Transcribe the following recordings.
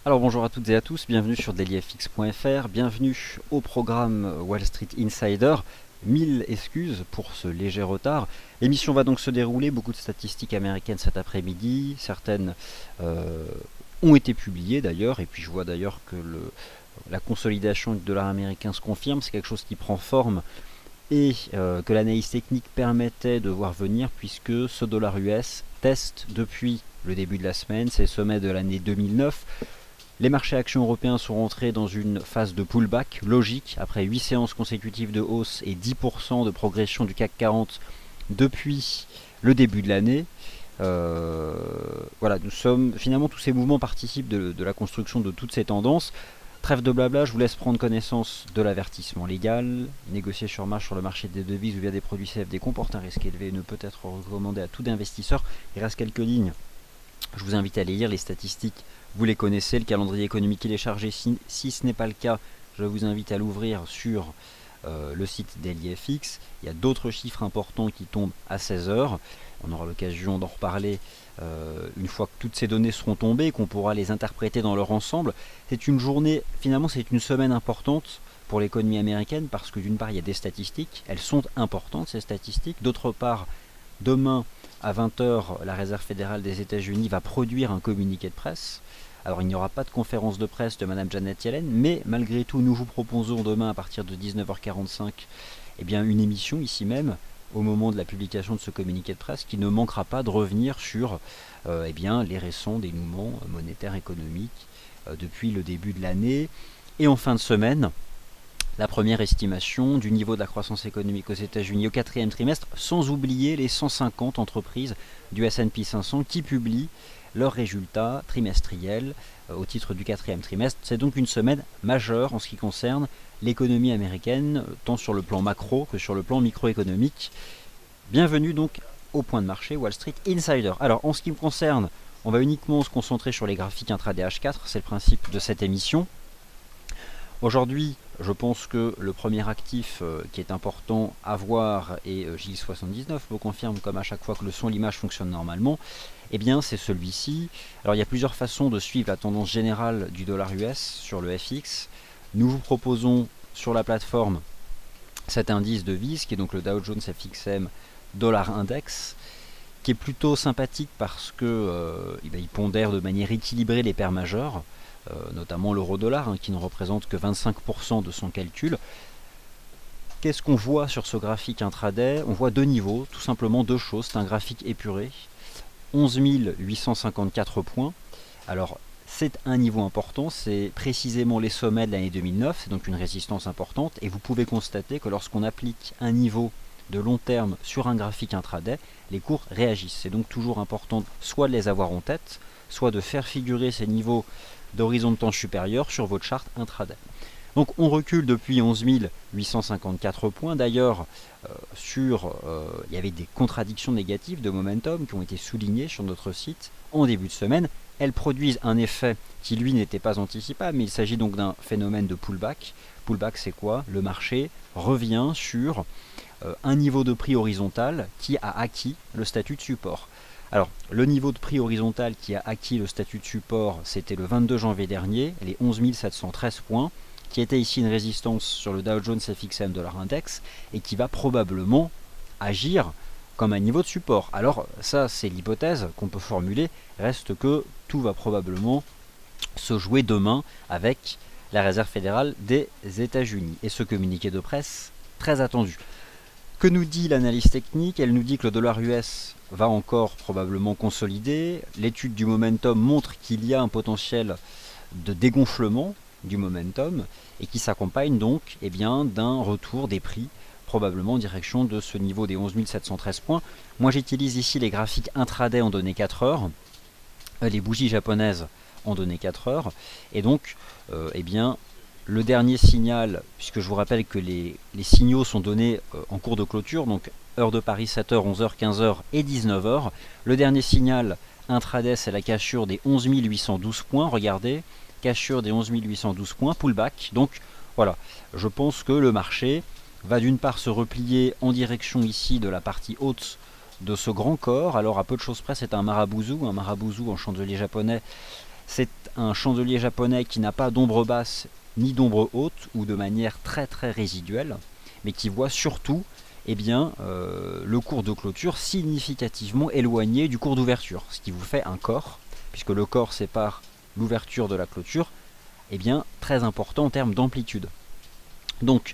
Alors bonjour à toutes et à tous, bienvenue sur dailyfx.fr, bienvenue au programme Wall Street Insider. 1000 excuses pour ce léger retard. L'émission va donc se dérouler, beaucoup de statistiques américaines cet après-midi, certaines ont été publiées d'ailleurs, et puis je vois d'ailleurs que la consolidation du dollar américain se confirme, c'est quelque chose qui prend forme et que l'analyse technique permettait de voir venir, puisque ce dollar US teste depuis le début de la semaine ses sommets de l'année 2009. Les marchés actions européens sont rentrés dans une phase de pullback logique après 8 séances consécutives de hausse et 10% de progression du CAC 40 depuis le début de l'année. Voilà, finalement tous ces mouvements participent de la construction de toutes ces tendances. Trêve de blabla, je vous laisse prendre connaissance de l'avertissement légal. Négocier sur marge sur le marché des devises ou via des produits CFD comporte un risque élevé et ne peut être recommandé à tout investisseur. Il reste quelques lignes. Je vous invite à les lire, les statistiques, vous les connaissez, le calendrier économique il est chargé. Si ce n'est pas le cas, je vous invite à l'ouvrir sur le site dailyfx. Il y a d'autres chiffres importants qui tombent à 16h. On aura l'occasion d'en reparler une fois que toutes ces données seront tombées et qu'on pourra les interpréter dans leur ensemble. C'est une journée, finalement c'est une semaine importante pour l'économie américaine parce que d'une part il y a des statistiques, elles sont importantes ces statistiques, d'autre part demain à 20h, la Réserve fédérale des États-Unis va produire un communiqué de presse. Alors il n'y aura pas de conférence de presse de Madame Janet Yellen, mais malgré tout nous vous proposons demain à partir de 19h45 une émission ici même, au moment de la publication de ce communiqué de presse, qui ne manquera pas de revenir sur les récents dénouements monétaires économiques depuis le début de l'année. Et en fin de semaine, la première estimation du niveau de la croissance économique aux États-Unis au quatrième trimestre, sans oublier les 150 entreprises du S&P 500 qui publient leurs résultats trimestriels au titre du quatrième trimestre. C'est donc une semaine majeure en ce qui concerne l'économie américaine, tant sur le plan macro que sur le plan microéconomique. Bienvenue donc au point de marché Wall Street Insider. Alors en ce qui me concerne, on va uniquement se concentrer sur les graphiques intraday H4, c'est le principe de cette émission. Aujourd'hui, je pense que le premier actif qui est important à voir, et Gilles79 me confirme comme à chaque fois que le son et l'image fonctionnent normalement, c'est celui-ci. Alors il y a plusieurs façons de suivre la tendance générale du dollar US sur le FX. Nous vous proposons sur la plateforme cet indice de vis qui est donc le Dow Jones FXM Dollar Index, qui est plutôt sympathique parce que il pondère de manière équilibrée les paires majeures, notamment l'euro-dollar qui ne représente que 25% de son calcul. Qu'est-ce qu'on voit sur ce graphique intraday? On voit deux niveaux, tout simplement deux choses. C'est un graphique épuré, 11 854 points. Alors c'est un niveau important, c'est précisément les sommets de l'année 2009, c'est donc une résistance importante, et vous pouvez constater que lorsqu'on applique un niveau de long terme sur un graphique intraday, les cours réagissent. C'est donc toujours important soit de les avoir en tête, soit de faire figurer ces niveaux d'horizon de temps supérieur sur votre charte intraday. Donc on recule depuis 11 854 points. D'ailleurs, il y avait des contradictions négatives de momentum qui ont été soulignées sur notre site en début de semaine. Elles produisent un effet qui lui n'était pas anticipable, mais il s'agit donc d'un phénomène de pullback. Pullback, c'est quoi? Le marché revient sur un niveau de prix horizontal qui a acquis le statut de support. Alors, le niveau de prix horizontal qui a acquis le statut de support, c'était le 22 janvier dernier, les 11 713 points, qui était ici une résistance sur le Dow Jones FXM Dollar Index, et qui va probablement agir comme un niveau de support. Alors, ça, c'est l'hypothèse qu'on peut formuler, reste que tout va probablement se jouer demain avec la Réserve fédérale des États-Unis. Et ce communiqué de presse, très attendu. Que nous dit l'analyse technique? Elle nous dit que le dollar US va encore probablement consolider. L'étude du momentum montre qu'il y a un potentiel de dégonflement du momentum et qui s'accompagne donc d'un retour des prix probablement en direction de ce niveau des 11 713 points. Moi j'utilise ici les graphiques intraday en données 4 heures, les bougies japonaises en données 4 heures, et donc le dernier signal, puisque je vous rappelle que les signaux sont donnés en cours de clôture, donc heure de Paris 7h, 11h, 15h et 19h. Le dernier signal intraday, c'est la cassure des 11 812 points. Regardez, cassure des 11 812 points, pullback. Donc voilà, je pense que le marché va d'une part se replier en direction ici de la partie haute de ce grand corps. Alors à peu de choses près, c'est un marabouzu en chandelier japonais. C'est un chandelier japonais qui n'a pas d'ombre basse ni d'ombre haute, ou de manière très très résiduelle, mais qui voit surtout le cours de clôture significativement éloigné du cours d'ouverture, ce qui vous fait un corps, puisque le corps sépare l'ouverture de la clôture, très important en termes d'amplitude. Donc,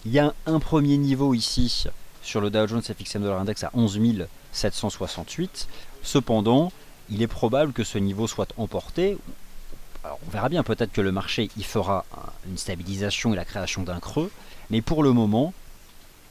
il y a un premier niveau ici sur le Dow Jones FXM Dollar Index à 11 768. Cependant, il est probable que ce niveau soit emporté. Alors, on verra bien, peut-être que le marché y fera une stabilisation et la création d'un creux, mais pour le moment,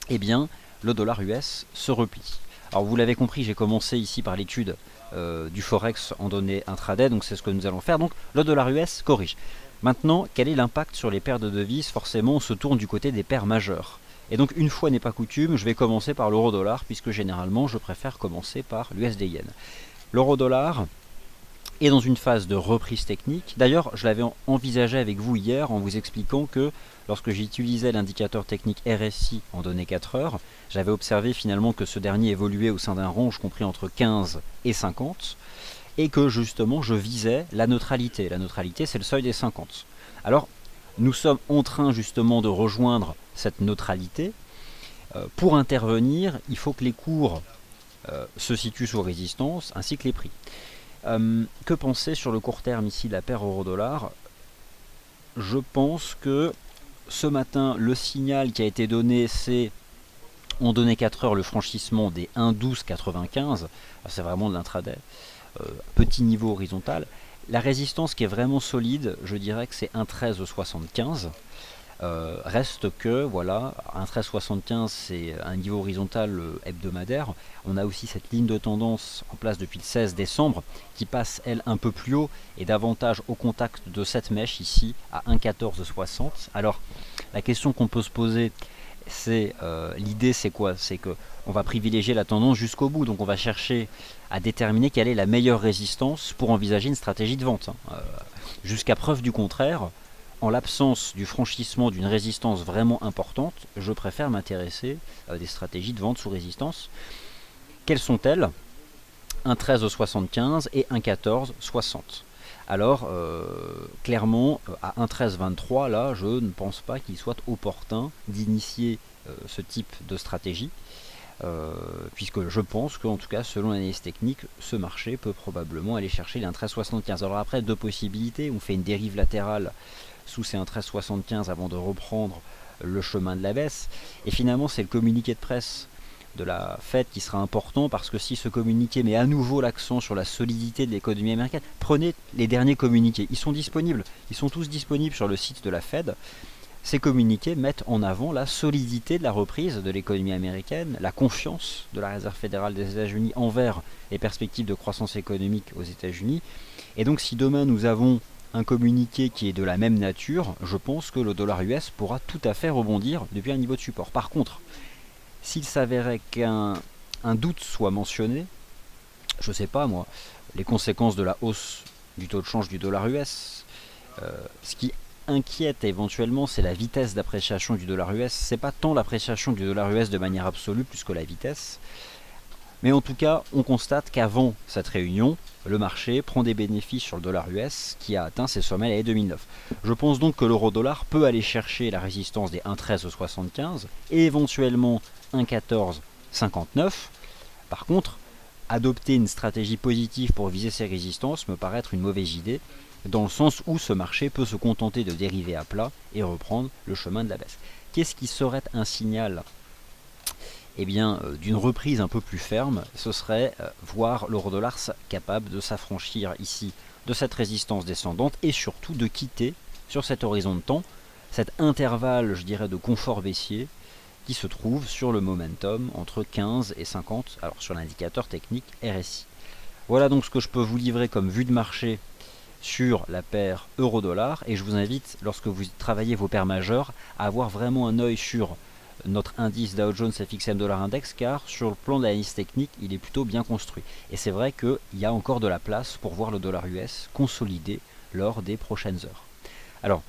le dollar US se replie. Alors vous l'avez compris, j'ai commencé ici par l'étude du Forex en données intraday, donc c'est ce que nous allons faire. Donc le dollar US corrige. Maintenant, quel est l'impact sur les paires de devises? Forcément, on se tourne du côté des paires majeures. Et donc une fois n'est pas coutume, je vais commencer par l'euro-dollar, puisque généralement je préfère commencer par l'USD-Yen. L'euro-dollar est dans une phase de reprise technique. D'ailleurs, je l'avais envisagé avec vous hier en vous expliquant que lorsque j'utilisais l'indicateur technique RSI en données 4 heures, j'avais observé finalement que ce dernier évoluait au sein d'un range compris entre 15 et 50, et que justement je visais la neutralité. La neutralité, c'est le seuil des 50. Alors, nous sommes en train justement de rejoindre cette neutralité. Pour intervenir, il faut que les cours se situent sous résistance, ainsi que les prix. Que penser sur le court terme ici de la paire euro-dollar? Je pense que ce matin, le signal qui a été donné, c'est en données 4 heures le franchissement des 1,1295. C'est vraiment de l'intraday. Petit niveau horizontal. La résistance qui est vraiment solide, je dirais que c'est 1,1375. Reste que, voilà, 1,1375 c'est un niveau horizontal hebdomadaire. On a aussi cette ligne de tendance en place depuis le 16 décembre qui passe, elle, un peu plus haut et davantage au contact de cette mèche ici à 1,1460. Alors, la question qu'on peut se poser, c'est l'idée c'est quoi? C'est que on va privilégier la tendance jusqu'au bout, donc on va chercher à déterminer quelle est la meilleure résistance pour envisager une stratégie de vente. Jusqu'à preuve du contraire, en l'absence du franchissement d'une résistance vraiment importante, je préfère m'intéresser à des stratégies de vente sous résistance. Quelles sont-elles? 1,1375 et 1,1460. Alors, clairement, à 1,1323, là, je ne pense pas qu'il soit opportun d'initier ce type de stratégie, puisque je pense qu'en tout cas, selon l'analyse technique, ce marché peut probablement aller chercher les 1,1375. Alors après, deux possibilités. On fait une dérive latérale sous ces 1,1375 avant de reprendre le chemin de la baisse. Et finalement, c'est le communiqué de presse de la Fed qui sera important, parce que si ce communiqué met à nouveau l'accent sur la solidité de l'économie américaine, prenez les derniers communiqués, ils sont disponibles, ils sont tous disponibles sur le site de la Fed. Ces communiqués mettent en avant la solidité de la reprise de l'économie américaine, la confiance de la Réserve fédérale des États-Unis envers les perspectives de croissance économique aux États-Unis. Et donc si demain nous avons un communiqué qui est de la même nature, je pense que le dollar US pourra tout à fait rebondir depuis un niveau de support. Par contre, s'il s'avérait qu'un doute soit mentionné, je ne sais pas moi, les conséquences de la hausse du taux de change du dollar US, ce qui inquiète éventuellement, c'est la vitesse d'appréciation du dollar US. C'est pas tant l'appréciation du dollar US de manière absolue plus que la vitesse. Mais en tout cas, on constate qu'avant cette réunion, le marché prend des bénéfices sur le dollar US qui a atteint ses sommets l'année 2009. Je pense donc que l'euro-dollar peut aller chercher la résistance des 1,1375 et éventuellement 1,1459. Par contre, adopter une stratégie positive pour viser ces résistances me paraît être une mauvaise idée, dans le sens où ce marché peut se contenter de dériver à plat et reprendre le chemin de la baisse. Qu'est-ce qui serait un signal d'une reprise un peu plus ferme? Ce serait voir l'euro-dollar capable de s'affranchir ici de cette résistance descendante et surtout de quitter sur cet horizon de temps cet intervalle, je dirais, de confort baissier qui se trouve sur le momentum entre 15 et 50, alors sur l'indicateur technique RSI. Voilà donc ce que je peux vous livrer comme vue de marché sur la paire euro-dollar, et je vous invite, lorsque vous travaillez vos paires majeures, à avoir vraiment un œil sur notre indice Dow Jones FXM Dollar Index, car sur le plan de l'analyse technique, il est plutôt bien construit. Et c'est vrai qu'il y a encore de la place pour voir le dollar US consolider lors des prochaines heures. Alors,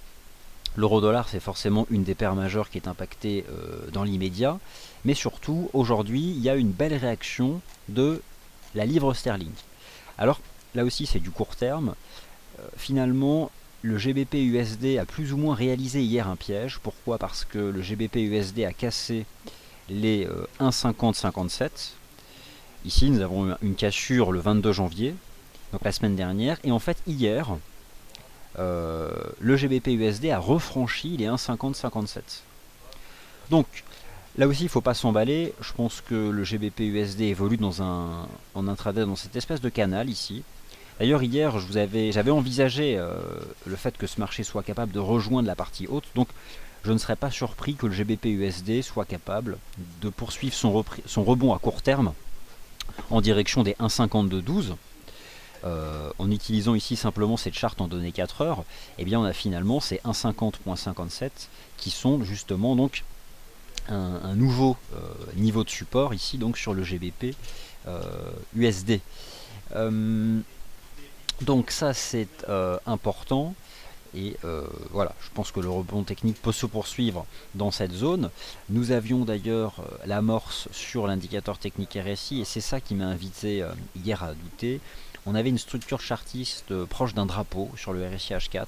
l'euro-dollar, c'est forcément une des paires majeures qui est impactée dans l'immédiat, mais surtout, aujourd'hui, il y a une belle réaction de la livre sterling. Alors, là aussi, c'est du court terme. Finalement, le GBP USD a plus ou moins réalisé hier un piège. Pourquoi? Parce que le GBP USD a cassé les 1,50-57. Ici, nous avons eu une cassure le 22 janvier, donc la semaine dernière. Et en fait, hier, le GBP USD a refranchi les 1,50-57. Donc, là aussi, il ne faut pas s'emballer. Je pense que le GBP USD évolue en intraday dans cette espèce de canal ici. D'ailleurs, hier, j'avais envisagé le fait que ce marché soit capable de rejoindre la partie haute. Donc, je ne serais pas surpris que le GBP USD soit capable de poursuivre son rebond à court terme en direction des 1,5212. En utilisant ici simplement cette charte en données 4 heures, et bien on a finalement ces 1,50.57 qui sont justement donc un nouveau niveau de support ici donc sur le GBP USD. Donc ça c'est important et voilà, je pense que le rebond technique peut se poursuivre dans cette zone. Nous avions d'ailleurs l'amorce sur l'indicateur technique RSI et c'est ça qui m'a invité hier à douter. On avait une structure chartiste proche d'un drapeau sur le RSI H4.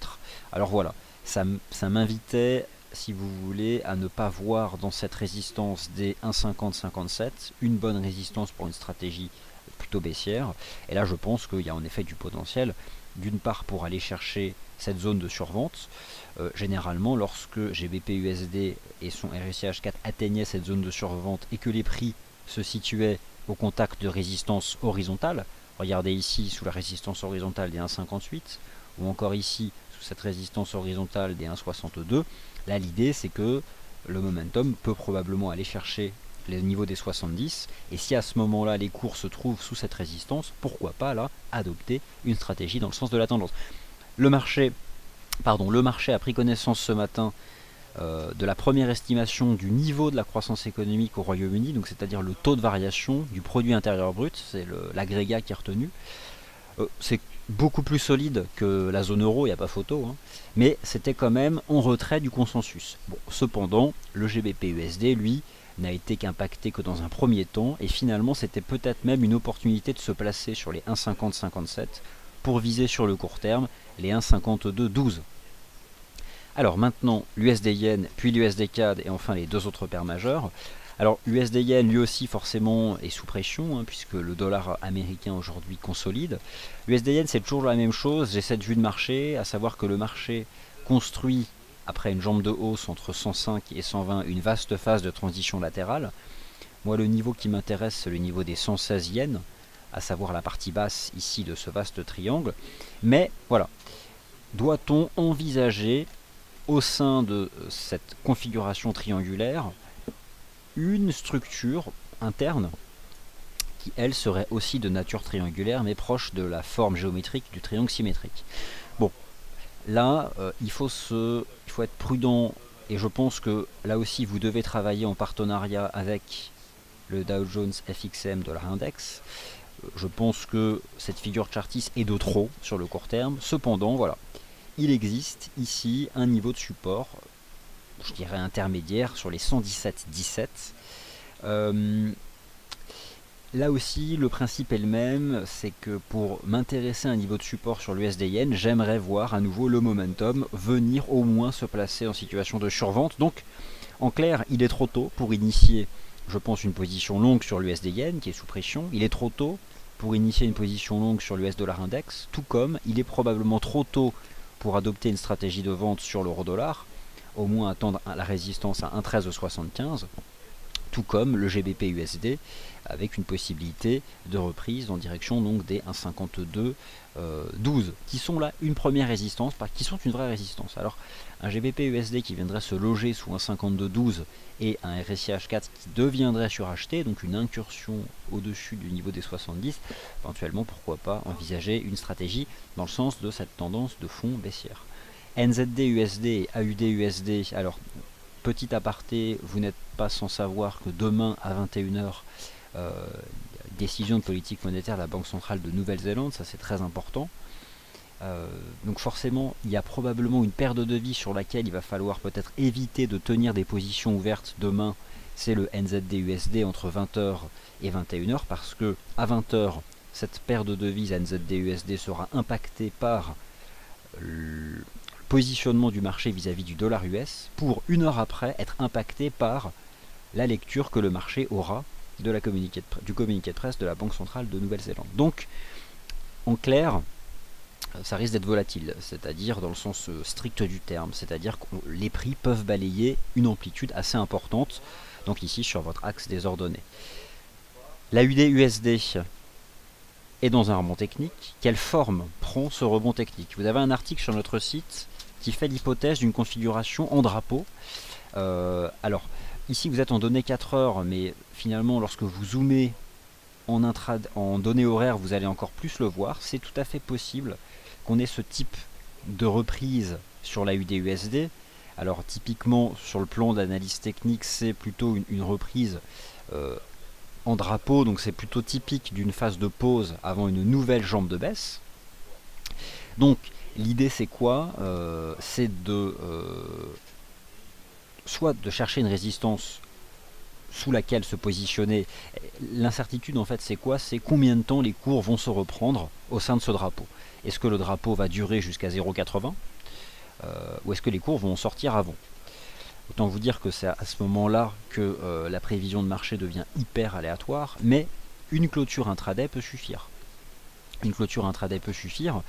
Alors voilà, ça m'invitait, si vous voulez, à ne pas voir dans cette résistance des 1,50-57 une bonne résistance pour une stratégie plutôt baissière. Et là, je pense qu'il y a en effet du potentiel, d'une part pour aller chercher cette zone de survente. Généralement, lorsque GBP USD et son RSI H4 atteignaient cette zone de survente et que les prix se situaient au contact de résistance horizontale, regardez ici sous la résistance horizontale des 1,58 ou encore ici sous cette résistance horizontale des 1,62, là l'idée c'est que le momentum peut probablement aller chercher les niveaux des 70 et si à ce moment là les cours se trouvent sous cette résistance, pourquoi pas là adopter une stratégie dans le sens de la tendance. Le marché a pris connaissance ce matin de la première estimation du niveau de la croissance économique au Royaume-Uni, donc c'est-à-dire le taux de variation du produit intérieur brut, c'est l'agrégat qui est retenu. C'est beaucoup plus solide que la zone euro, il n'y a pas photo, hein, mais c'était quand même en retrait du consensus. Bon, cependant, le GBP USD, lui, n'a été qu'impacté que dans un premier temps, et finalement c'était peut-être même une opportunité de se placer sur les 1,50-57 pour viser sur le court terme les 1,52-12. Alors maintenant, l'USD Yen, puis l'USD CAD et enfin les deux autres paires majeures. Alors l'USD Yen lui aussi forcément est sous pression, hein, puisque le dollar américain aujourd'hui consolide. L'USD Yen c'est toujours la même chose, j'ai cette vue de marché, à savoir que le marché construit après une jambe de hausse entre 105 et 120 une vaste phase de transition latérale. Moi le niveau qui m'intéresse c'est le niveau des 116 yens, à savoir la partie basse ici de ce vaste triangle. Mais voilà, doit-on envisager au sein de cette configuration triangulaire une structure interne qui elle serait aussi de nature triangulaire mais proche de la forme géométrique du triangle symétrique. Bon, là il faut être prudent et je pense que là aussi vous devez travailler en partenariat avec le Dow Jones FXM Dollar Index. Je pense que cette figure chartiste est de trop sur le court terme, cependant voilà, il existe ici un niveau de support, je dirais intermédiaire, sur les 117,17. Là aussi, le principe est le même, c'est que pour m'intéresser à un niveau de support sur l'USD Yen, j'aimerais voir à nouveau le momentum venir au moins se placer en situation de survente. Donc, en clair, il est trop tôt pour initier, je pense, une position longue sur l'USD Yen qui est sous pression. Il est trop tôt pour initier une position longue sur l'US Dollar Index, tout comme il est probablement trop tôt pour adopter une stratégie de vente sur l'euro dollar, au moins attendre la résistance à 1,1375, tout comme le GBP USD avec une possibilité de reprise en direction donc des 1,5212 qui sont là une première résistance, qui sont une vraie résistance. Alors un GBP USD qui viendrait se loger sous 1,5212 et un RSI H4 qui deviendrait suracheté, donc une incursion au-dessus du niveau des 70, éventuellement pourquoi pas envisager une stratégie dans le sens de cette tendance de fond baissière. NZD USD et AUD USD, alors petit aparté, vous n'êtes pas sans savoir que demain à 21h, décision de politique monétaire de la Banque centrale de Nouvelle-Zélande, ça c'est très important. Donc forcément, il y a probablement une paire de devises sur laquelle il va falloir peut-être éviter de tenir des positions ouvertes demain, c'est le NZD USD entre 20h et 21h, parce que à 20h, cette paire de devises NZD USD sera impactée par le positionnement du marché vis-à-vis du dollar US pour une heure après être impacté par la lecture que le marché aura de du communiqué de presse de la Banque centrale de Nouvelle-Zélande. Donc, en clair, ça risque d'être volatile, c'est-à-dire dans le sens strict du terme, c'est-à-dire que les prix peuvent balayer une amplitude assez importante, donc ici sur votre axe désordonné. La UD-USD est dans un rebond technique. Quelle forme prend ce rebond technique? Vous avez un article sur notre site qui fait l'hypothèse d'une configuration en drapeau. Alors, ici vous êtes en données 4 heures, mais finalement lorsque vous zoomez en données horaires, vous allez encore plus le voir. C'est tout à fait possible qu'on ait ce type de reprise sur la UD-USD. Alors typiquement sur le plan d'analyse technique, c'est plutôt une reprise en drapeau, donc c'est plutôt typique d'une phase de pause avant une nouvelle jambe de baisse. Donc l'idée c'est quoi? C'est soit de chercher une résistance sous laquelle se positionner. L'incertitude en fait c'est quoi? C'est combien de temps les cours vont se reprendre au sein de ce drapeau. Est-ce que le drapeau va durer jusqu'à 0,80 ou est-ce que les cours vont sortir avant? Autant vous dire que c'est à ce moment-là que la prévision de marché devient hyper aléatoire, mais une clôture intraday peut suffire. Une clôture intraday peut suffire,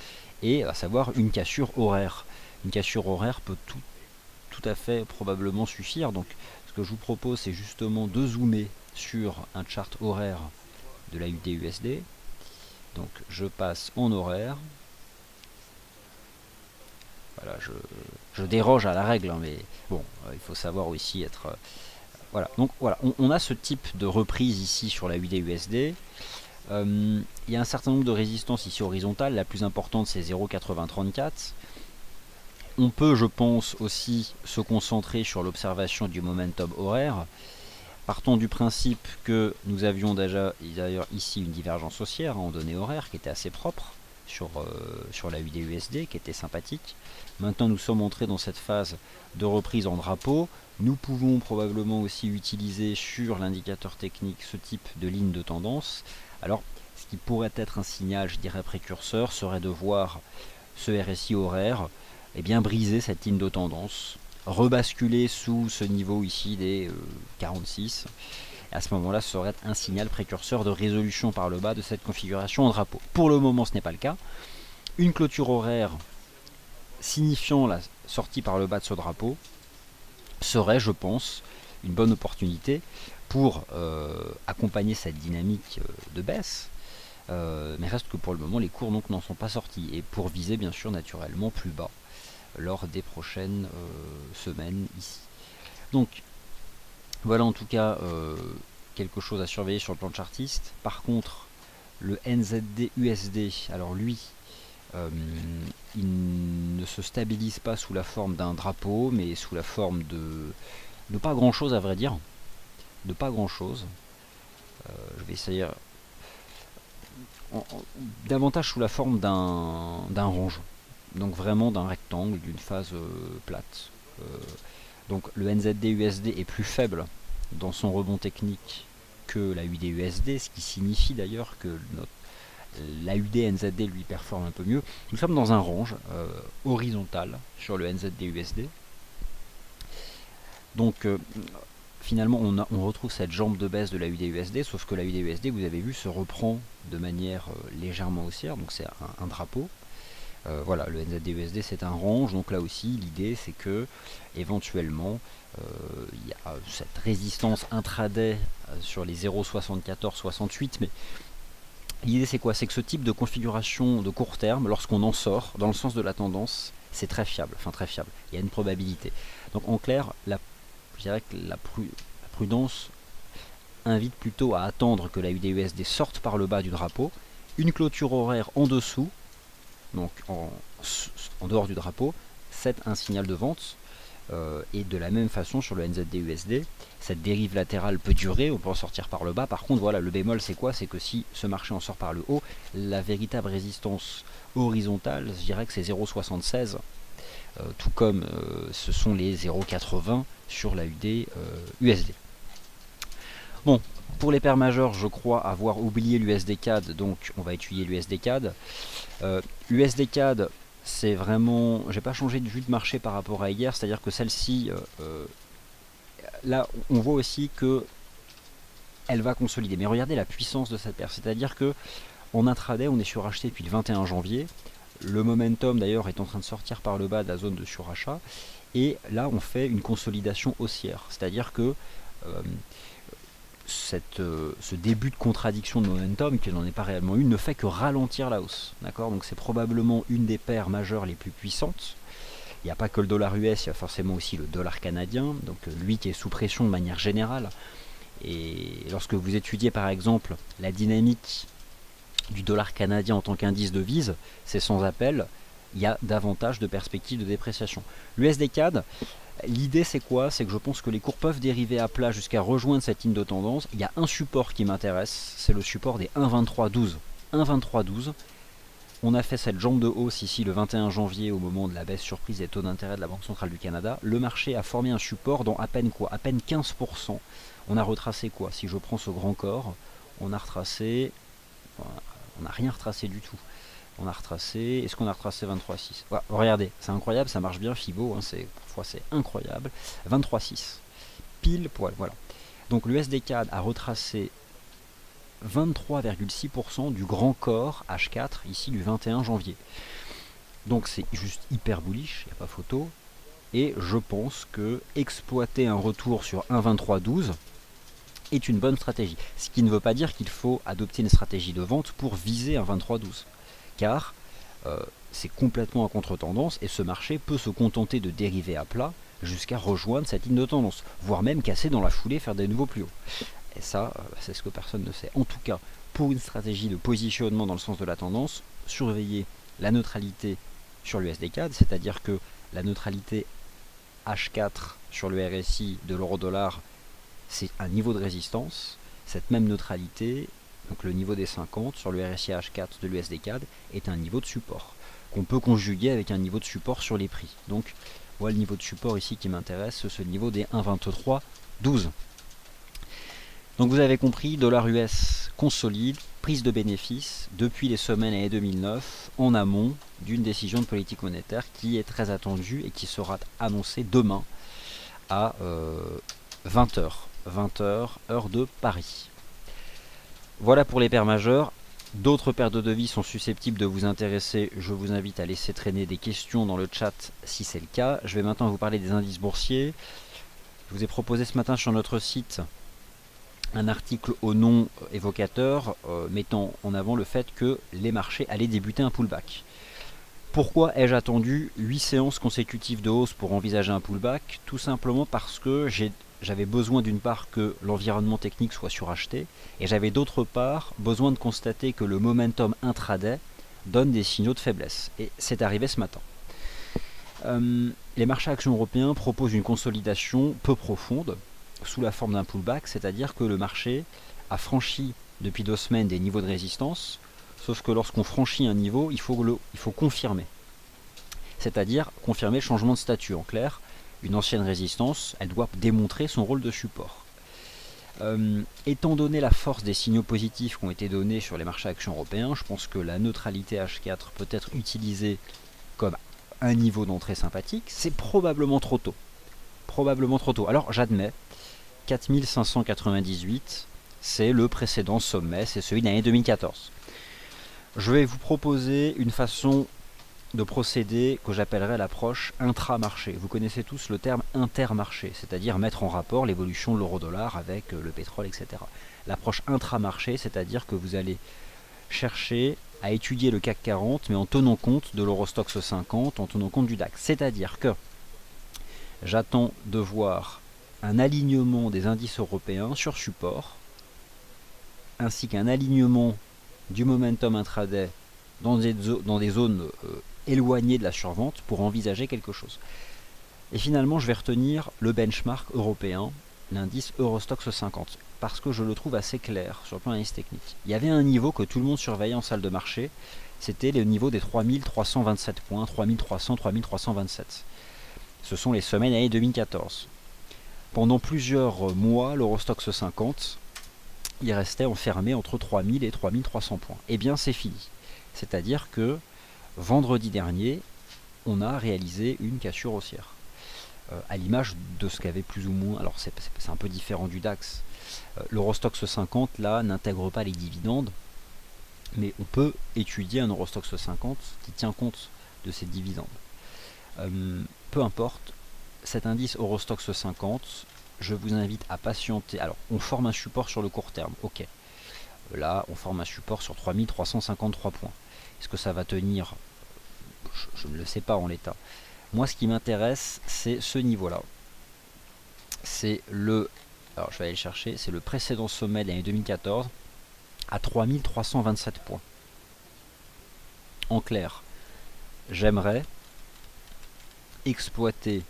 et à savoir une cassure horaire. Une cassure horaire peut tout à fait probablement suffire. Donc ce que je vous propose, c'est justement de zoomer sur un chart horaire de la UD-USD. Donc je passe en horaire. Voilà, je déroge à la règle, hein, mais bon, il faut savoir aussi être... voilà, donc voilà, on a ce type de reprise ici sur la UD-USD. Il y a un certain nombre de résistances ici horizontales, la plus importante c'est 0,8034. On peut, je pense, aussi se concentrer sur l'observation du momentum horaire. Partons du principe que nous avions déjà d'ailleurs ici une divergence haussière en données horaires qui était assez propre sur la UD-USD, qui était sympathique. Maintenant nous sommes entrés dans cette phase de reprise en drapeau. Nous pouvons probablement aussi utiliser sur l'indicateur technique ce type de ligne de tendance. Alors ce qui pourrait être un signal, je dirais précurseur, serait de voir ce RSI horaire bien briser cette ligne de tendance, rebasculer sous ce niveau ici des 46. À ce moment-là, ce serait un signal précurseur de résolution par le bas de cette configuration en drapeau. Pour le moment, ce n'est pas le cas. Une clôture horaire signifiant la sortie par le bas de ce drapeau serait, je pense, une bonne opportunité pour accompagner cette dynamique de baisse. Mais reste que pour le moment, les cours n'en sont pas sortis. Et pour viser, bien sûr, naturellement, plus bas lors des prochaines semaines ici. Donc, voilà en tout cas quelque chose à surveiller sur le plan chartiste. Par contre, le NZD-USD, alors lui, il ne se stabilise pas sous la forme d'un drapeau, mais sous la forme de pas grand chose à vrai dire. De pas grand chose. Je vais essayer davantage sous la forme d'un range. Donc vraiment d'un rectangle, d'une phase plate. Donc le NZD-USD est plus faible dans son rebond technique que la UD-USD, ce qui signifie d'ailleurs que la UD-NZD lui performe un peu mieux. Nous sommes dans un range horizontal sur le NZD-USD. Donc finalement on retrouve cette jambe de baisse de la UD-USD, sauf que la UD-USD, vous avez vu, se reprend de manière légèrement haussière, donc c'est un drapeau. Voilà, le NZD-USD c'est un range, donc là aussi l'idée c'est que éventuellement il y a cette résistance intraday sur les 0,74-68, mais l'idée c'est quoi? C'est que ce type de configuration de court terme, lorsqu'on en sort dans le sens de la tendance, c'est très fiable, enfin très fiable, il y a une probabilité. Donc en clair, je dirais que la prudence invite plutôt à attendre que la UD-USD sorte par le bas du drapeau, une clôture horaire en dessous, donc en dehors du drapeau, c'est un signal de vente. Et de la même façon sur le NZD-USD, cette dérive latérale peut durer, on peut en sortir par le bas. Par contre, voilà, le bémol c'est quoi? C'est que si ce marché en sort par le haut, la véritable résistance horizontale, je dirais que c'est 0,76, tout comme ce sont les 0,80 sur la UD-USD. Bon, pour les paires majeures, je crois avoir oublié l'USD CAD, donc on va étudier l'USD CAD. USD CAD, c'est vraiment, j'ai pas changé de vue de marché par rapport à hier, c'est-à-dire que celle-ci, là, on voit aussi que elle va consolider. Mais regardez la puissance de cette paire, c'est-à-dire que en intraday, on est suracheté depuis le 21 janvier. Le momentum d'ailleurs est en train de sortir par le bas de la zone de surachat. Et là, on fait une consolidation haussière, c'est-à-dire que euh, ce début de contradiction de momentum, qui n'en est pas réellement une, ne fait que ralentir la hausse. D'accord. Donc c'est probablement une des paires majeures les plus puissantes. Il n'y a pas que le dollar US, il y a forcément aussi le dollar canadien, donc lui qui est sous pression de manière générale. Et lorsque vous étudiez par exemple la dynamique du dollar canadien en tant qu'indice de devise, c'est sans appel, il y a davantage de perspectives de dépréciation. L'USD CAD, l'idée c'est quoi? C'est que je pense que les cours peuvent dériver à plat jusqu'à rejoindre cette ligne de tendance. Il y a un support qui m'intéresse, c'est le support des 1,2312. 1,2312. On a fait cette jambe de hausse ici le 21 janvier au moment de la baisse surprise des taux d'intérêt de la Banque Centrale du Canada. Le marché a formé un support dans à peine quoi? À peine 15%. On a retracé quoi? Si je prends ce grand corps, on a retracé... On n'a rien retracé du tout. On a retracé... Est-ce qu'on a retracé 23,6? Ouais, regardez, c'est incroyable, ça marche bien Fibo, hein, parfois c'est incroyable. 23,6. Pile poil, voilà. Donc l'USD CAD a retracé 23,6% du grand corps H4 ici du 21 janvier. Donc c'est juste hyper bullish, il n'y a pas photo. Et je pense que exploiter un retour sur 1,2312 est une bonne stratégie. Ce qui ne veut pas dire qu'il faut adopter une stratégie de vente pour viser un 2312. Car c'est complètement à contre-tendance et ce marché peut se contenter de dériver à plat jusqu'à rejoindre cette ligne de tendance, voire même casser dans la foulée, faire des nouveaux plus hauts. Et ça, c'est ce que personne ne sait. En tout cas, pour une stratégie de positionnement dans le sens de la tendance, surveillez la neutralité sur l'USD CAD, c'est-à-dire que la neutralité H4 sur le RSI de l'euro-dollar, c'est un niveau de résistance. Cette même neutralité, donc le niveau des 50 sur le RSI H4 de l'USD CAD, est un niveau de support qu'on peut conjuguer avec un niveau de support sur les prix. Donc, voilà le niveau de support ici qui m'intéresse, c'est ce niveau des 1,2312. Donc vous avez compris, dollar US consolide, prise de bénéfices depuis les semaines années 2009 en amont d'une décision de politique monétaire qui est très attendue et qui sera annoncée demain à 20h, 20h heure de Paris. Voilà pour les paires majeures. D'autres paires de devises sont susceptibles de vous intéresser. Je vous invite à laisser traîner des questions dans le chat si c'est le cas. Je vais maintenant vous parler des indices boursiers. Je vous ai proposé ce matin sur notre site un article au nom évocateur mettant en avant le fait que les marchés allaient débuter un pullback. Pourquoi ai-je attendu 8 séances consécutives de hausse pour envisager un pullback? Tout simplement parce que j'avais besoin d'une part que l'environnement technique soit suracheté et j'avais d'autre part besoin de constater que le momentum intraday donne des signaux de faiblesse. Et c'est arrivé ce matin. Les marchés actions européens proposent une consolidation peu profonde sous la forme d'un pullback, c'est-à-dire que le marché a franchi depuis 2 semaines des niveaux de résistance, sauf que lorsqu'on franchit un niveau, il faut confirmer. C'est-à-dire confirmer le changement de statut. En clair, une ancienne résistance, elle doit démontrer son rôle de support. Étant donné la force des signaux positifs qui ont été donnés sur les marchés actions européens, je pense que la neutralité H4 peut être utilisée comme un niveau d'entrée sympathique. C'est probablement trop tôt. Probablement trop tôt. Alors j'admets, 4598, c'est le précédent sommet, c'est celui de l'année 2014. Je vais vous proposer une façon de procéder que j'appellerais l'approche intramarché. Vous connaissez tous le terme intermarché, c'est-à-dire mettre en rapport l'évolution de l'euro-dollar avec le pétrole, etc. L'approche intramarché, c'est-à-dire que vous allez chercher à étudier le CAC 40, mais en tenant compte de l'Eurostoxx 50, en tenant compte du DAX. C'est-à-dire que j'attends de voir un alignement des indices européens sur support, ainsi qu'un alignement du momentum intraday dans des zones éloignées de la survente pour envisager quelque chose. Et finalement, je vais retenir le benchmark européen, l'indice Eurostoxx 50, parce que je le trouve assez clair sur le plan d'analyse technique. Il y avait un niveau que tout le monde surveillait en salle de marché, c'était le niveau des 3327 points, 3300, 3327. Ce sont les semaines années 2014. Pendant plusieurs mois, l'Eurostoxx 50, il restait enfermé entre 3000 et 3300 points. Eh bien, c'est fini. C'est-à-dire que vendredi dernier, on a réalisé une cassure haussière. À l'image de ce qu'avait plus ou moins, alors c'est un peu différent du DAX, l'Eurostoxx 50 là n'intègre pas les dividendes, mais on peut étudier un Eurostoxx 50 qui tient compte de ces dividendes. Peu importe, cet indice Eurostoxx 50, je vous invite à patienter. Alors, on forme un support sur le court terme, ok. Là, on forme un support sur 3353 points. Est-ce que ça va tenir? Je ne le sais pas en l'état. Moi, ce qui m'intéresse, c'est ce niveau-là. C'est le... Alors, je vais aller le chercher. C'est le précédent sommet de l'année 2014 à 3327 points. En clair, j'aimerais exploiter...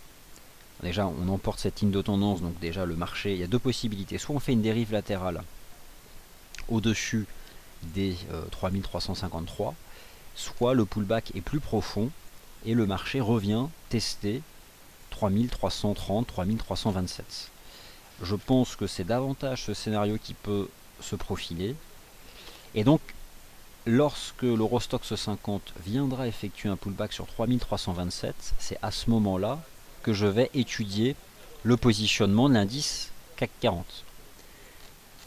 Déjà, on emporte cette ligne de tendance, donc déjà le marché, il y a deux possibilités. Soit on fait une dérive latérale au-dessus des 3353, soit le pullback est plus profond et le marché revient tester 3330, 3327. Je pense que c'est davantage ce scénario qui peut se profiler. Et donc, lorsque l'Eurostoxx 50 viendra effectuer un pullback sur 3327, c'est à ce moment-là que je vais étudier le positionnement de l'indice CAC 40.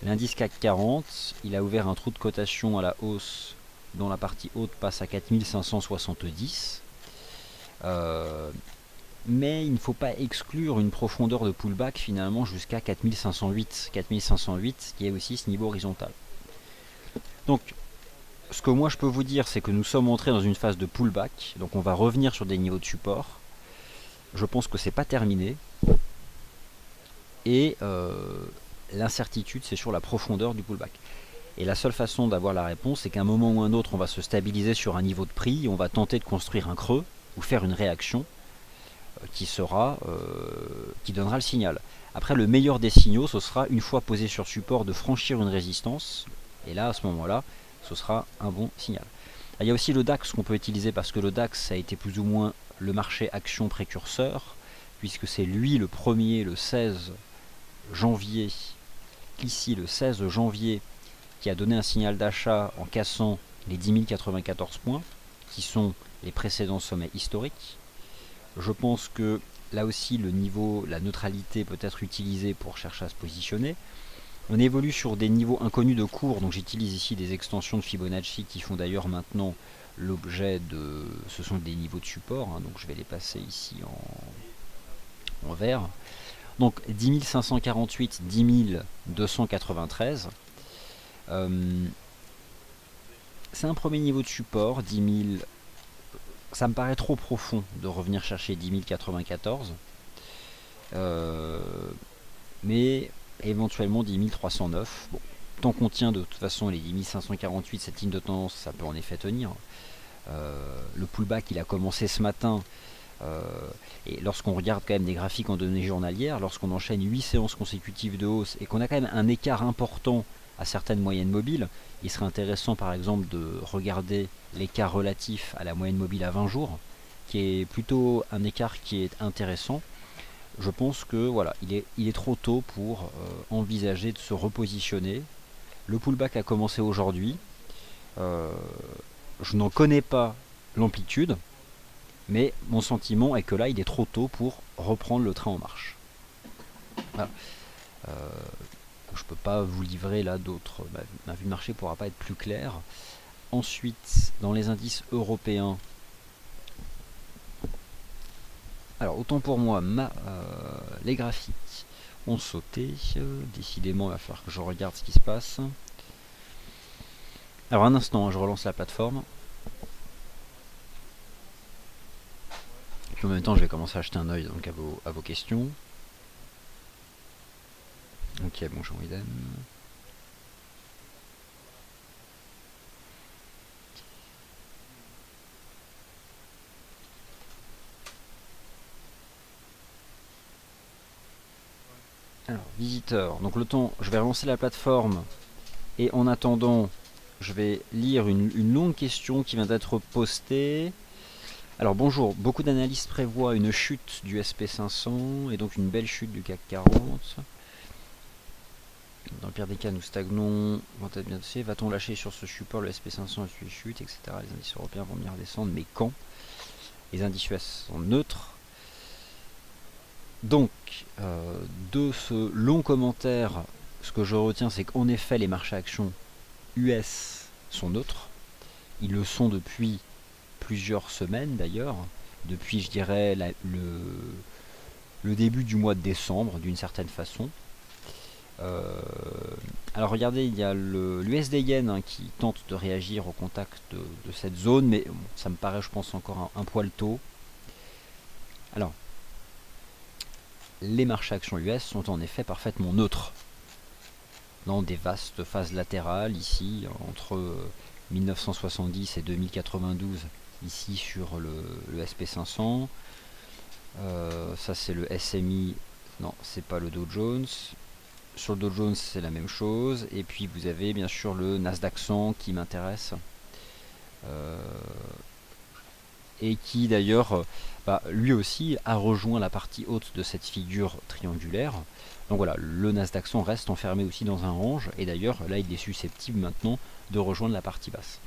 L'indice CAC 40, il a ouvert un trou de cotation à la hausse dont la partie haute passe à 4570. Mais il ne faut pas exclure une profondeur de pullback finalement jusqu'à 4508. 4508 qui est aussi ce niveau horizontal. Donc, ce que moi je peux vous dire, c'est que nous sommes entrés dans une phase de pullback. Donc on va revenir sur des niveaux de support. Je pense que c'est pas terminé. Et l'incertitude, c'est sur la profondeur du pullback. Et la seule façon d'avoir la réponse, c'est qu'à un moment ou un autre, on va se stabiliser sur un niveau de prix, et on va tenter de construire un creux, ou faire une réaction qui donnera le signal. Après, le meilleur des signaux, ce sera, une fois posé sur support, de franchir une résistance, et là, à ce moment-là, ce sera un bon signal. Il y a aussi le DAX qu'on peut utiliser, parce que le DAX, ça a été plus ou moins le marché action précurseur, puisque c'est lui le premier, le 16 janvier, ici le 16 janvier, qui a donné un signal d'achat en cassant les 10 094 points, qui sont les précédents sommets historiques. Je pense que là aussi le niveau, la neutralité peut être utilisée pour chercher à se positionner. On évolue sur des niveaux inconnus de cours, donc j'utilise ici des extensions de Fibonacci qui font d'ailleurs maintenant l'objet de... Ce sont des niveaux de support, hein, donc je vais les passer ici en vert. Donc 10 548, 10 293. C'est un premier niveau de support, 10 000. Ça me paraît trop profond de revenir chercher 10 094. Mais éventuellement 10 309. Bon, tant qu'on tient de toute façon les 10 548, cette ligne de tendance, ça peut en effet tenir. Le pullback, il a commencé ce matin. Et lorsqu'on regarde quand même des graphiques en données journalières, lorsqu'on enchaîne 8 séances consécutives de hausse et qu'on a quand même un écart important à certaines moyennes mobiles, il serait intéressant par exemple de regarder l'écart relatif à la moyenne mobile à 20 jours, qui est plutôt un écart qui est intéressant. Je pense que voilà, il est trop tôt pour envisager de se repositionner. Le pullback a commencé aujourd'hui. Je n'en connais pas l'amplitude, mais mon sentiment est que là, il est trop tôt pour reprendre le train en marche. Voilà. Je ne peux pas vous livrer là d'autres. Ma vue de marché ne pourra pas être plus claire. Ensuite, dans les indices européens, alors autant pour moi, les graphiques ont sauté. Décidément, il va falloir que je regarde ce qui se passe. Alors un instant, je relance la plateforme. Puis en même temps, je vais commencer à jeter un œil donc à vos questions. Ok, bonjour Idem. Alors, visiteurs. Donc le temps, je vais relancer la plateforme. Et en attendant, je vais lire une longue question qui vient d'être postée. Alors bonjour, beaucoup d'analystes prévoient une chute du SP500 et donc une belle chute du CAC 40. Dans le pire des cas, nous stagnons. Va-t-on lâcher sur ce support le SP500 et puis chute, etc. Les indices européens vont venir descendre, mais quand? Les indices US sont neutres. Donc, de ce long commentaire, ce que je retiens, c'est qu'en effet, les marchés actions US sont neutres. Ils le sont depuis plusieurs semaines d'ailleurs, depuis, je dirais, le début du mois de décembre, d'une certaine façon. Alors regardez, il y a l'USD Yen hein, qui tente de réagir au contact de cette zone, mais bon, ça me paraît, je pense, encore un poil tôt. Alors, les marchés actions US sont en effet parfaitement neutres dans des vastes phases latérales ici entre 1970 et 2092 ici sur le SP500. Ça c'est le SMI, non c'est pas le Dow Jones. Sur le Dow Jones c'est la même chose, et puis vous avez bien sûr le Nasdaq 100 qui m'intéresse et qui d'ailleurs lui aussi a rejoint la partie haute de cette figure triangulaire. Donc voilà, le Nasdaq 100 reste enfermé aussi dans un range, et d'ailleurs là il est susceptible maintenant de rejoindre la partie basse.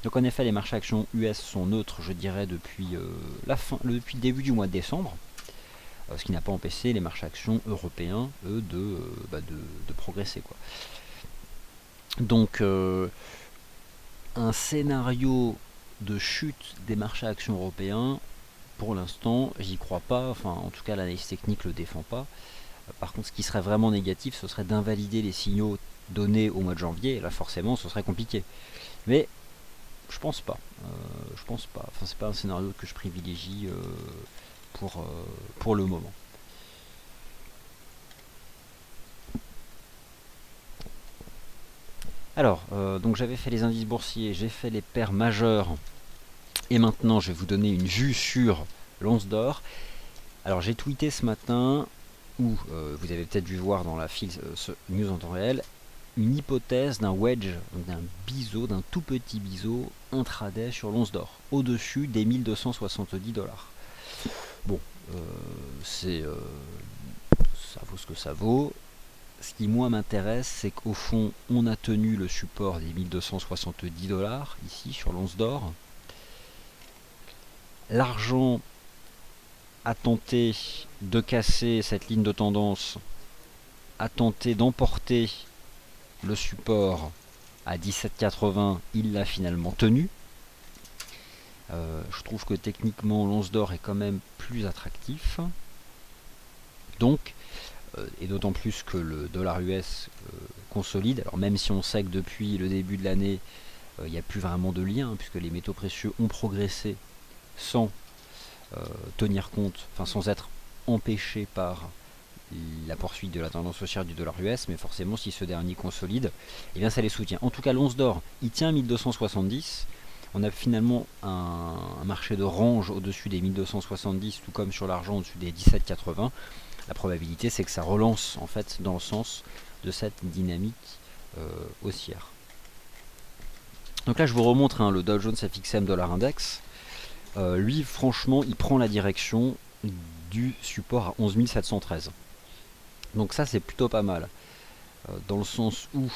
Donc en effet les marchés actions US sont neutres, je dirais, depuis depuis le début du mois de décembre, ce qui n'a pas empêché les marchés actions européens eux de progresser quoi. Donc un scénario de chute des marchés actions européens, pour l'instant j'y crois pas, enfin en tout cas l'analyse technique le défend pas. Par contre ce qui serait vraiment négatif, ce serait d'invalider les signaux donnés au mois de janvier, et là forcément ce serait compliqué. Mais je pense pas, enfin c'est pas un scénario que je privilégie pour le moment. Alors, donc j'avais fait les indices boursiers, j'ai fait les paires majeures, et maintenant je vais vous donner une vue sur l'once d'or. Alors j'ai tweeté ce matin, ou vous avez peut-être dû voir dans la file ce news en temps réel, une hypothèse d'un wedge, d'un biseau, d'un tout petit biseau intraday sur l'once d'or, au-dessus des 1270 $. Bon, ça vaut ce que ça vaut. Ce qui moi m'intéresse, c'est qu'au fond, on a tenu le support des 1270 $, ici sur l'once d'or. L'argent a tenté de casser cette ligne de tendance, a tenté d'emporter le support à 17,80, il l'a finalement tenu. Je trouve que techniquement l'once d'or est quand même plus attractif. Donc, et d'autant plus que le dollar US consolide, alors même si on sait que depuis le début de l'année, il n'y a plus vraiment de lien, puisque les métaux précieux ont progressé sans tenir compte, enfin sans être empêchés par la poursuite de la tendance haussière du dollar US, mais forcément si ce dernier consolide, eh bien ça les soutient. En tout cas l'once d'or, il tient 1270, on a finalement un marché de range au-dessus des 1270, tout comme sur l'argent au-dessus des 17,80. La probabilité c'est que ça relance en fait dans le sens de cette dynamique haussière. Donc là je vous remontre le Dow Jones FXM Dollar Index. Lui franchement il prend la direction du support à 11 713. Donc ça c'est plutôt pas mal, dans le sens où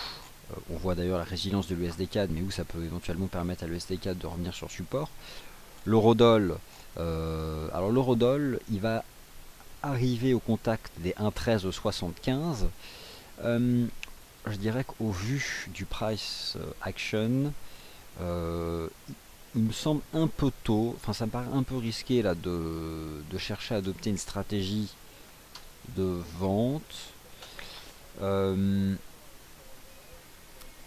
on voit d'ailleurs la résilience de l'USD CAD, mais où ça peut éventuellement permettre à l'USD CAD de revenir sur support. L'eurodoll, alors l'eurodoll il va arriver au contact des 1,1375. Je dirais qu'au vu du price action, il me semble un peu tôt, enfin ça me paraît un peu risqué là de chercher à adopter une stratégie de vente.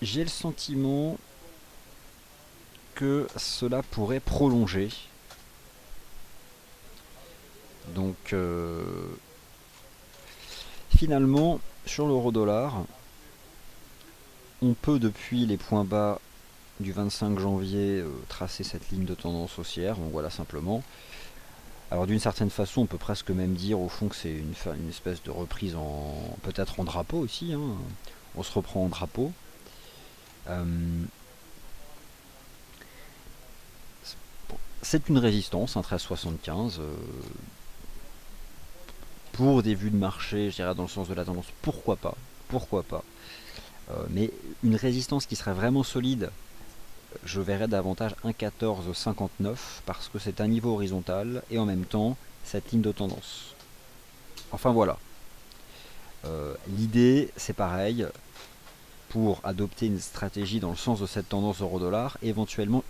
J'ai le sentiment que cela pourrait prolonger. Donc finalement sur l'euro-dollar, on peut depuis les points bas du 25 janvier tracer cette ligne de tendance haussière, donc voilà simplement. Alors d'une certaine façon on peut presque même dire au fond que c'est une espèce de reprise peut-être en drapeau aussi, hein. On se reprend en drapeau. C'est une résistance, 13,75. Pour des vues de marché, je dirais dans le sens de la tendance, pourquoi pas. Mais une résistance qui serait vraiment solide je verrais davantage 1,1459 parce que c'est un niveau horizontal et en même temps cette ligne de tendance. Enfin voilà. L'idée c'est pareil, pour adopter une stratégie dans le sens de cette tendance euro-dollar, éventuellement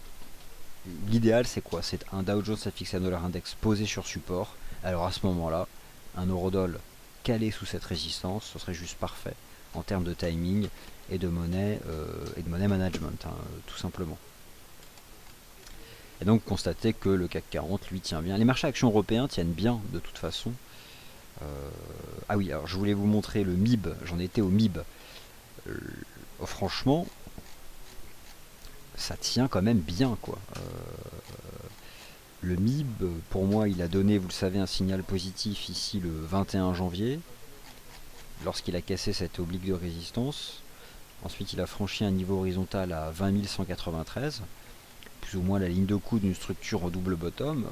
l'idéal c'est quoi? C'est un Dow Jones FXN Dollar Index posé sur support. Alors à ce moment-là, un euro-dollar calé sous cette résistance, ce serait juste parfait en termes de timing et de monnaie management, hein, tout simplement. Et donc constater que le CAC 40 lui tient bien. Les marchés actions européens tiennent bien de toute façon. Ah oui, alors je voulais vous montrer le MIB, j'en étais au MIB. Franchement, ça tient quand même bien quoi. Le MIB, pour moi, il a donné, vous le savez, un signal positif ici le 21 janvier, lorsqu'il a cassé cette oblique de résistance. Ensuite, il a franchi un niveau horizontal à 20 193, plus ou moins la ligne de coup d'une structure en double bottom.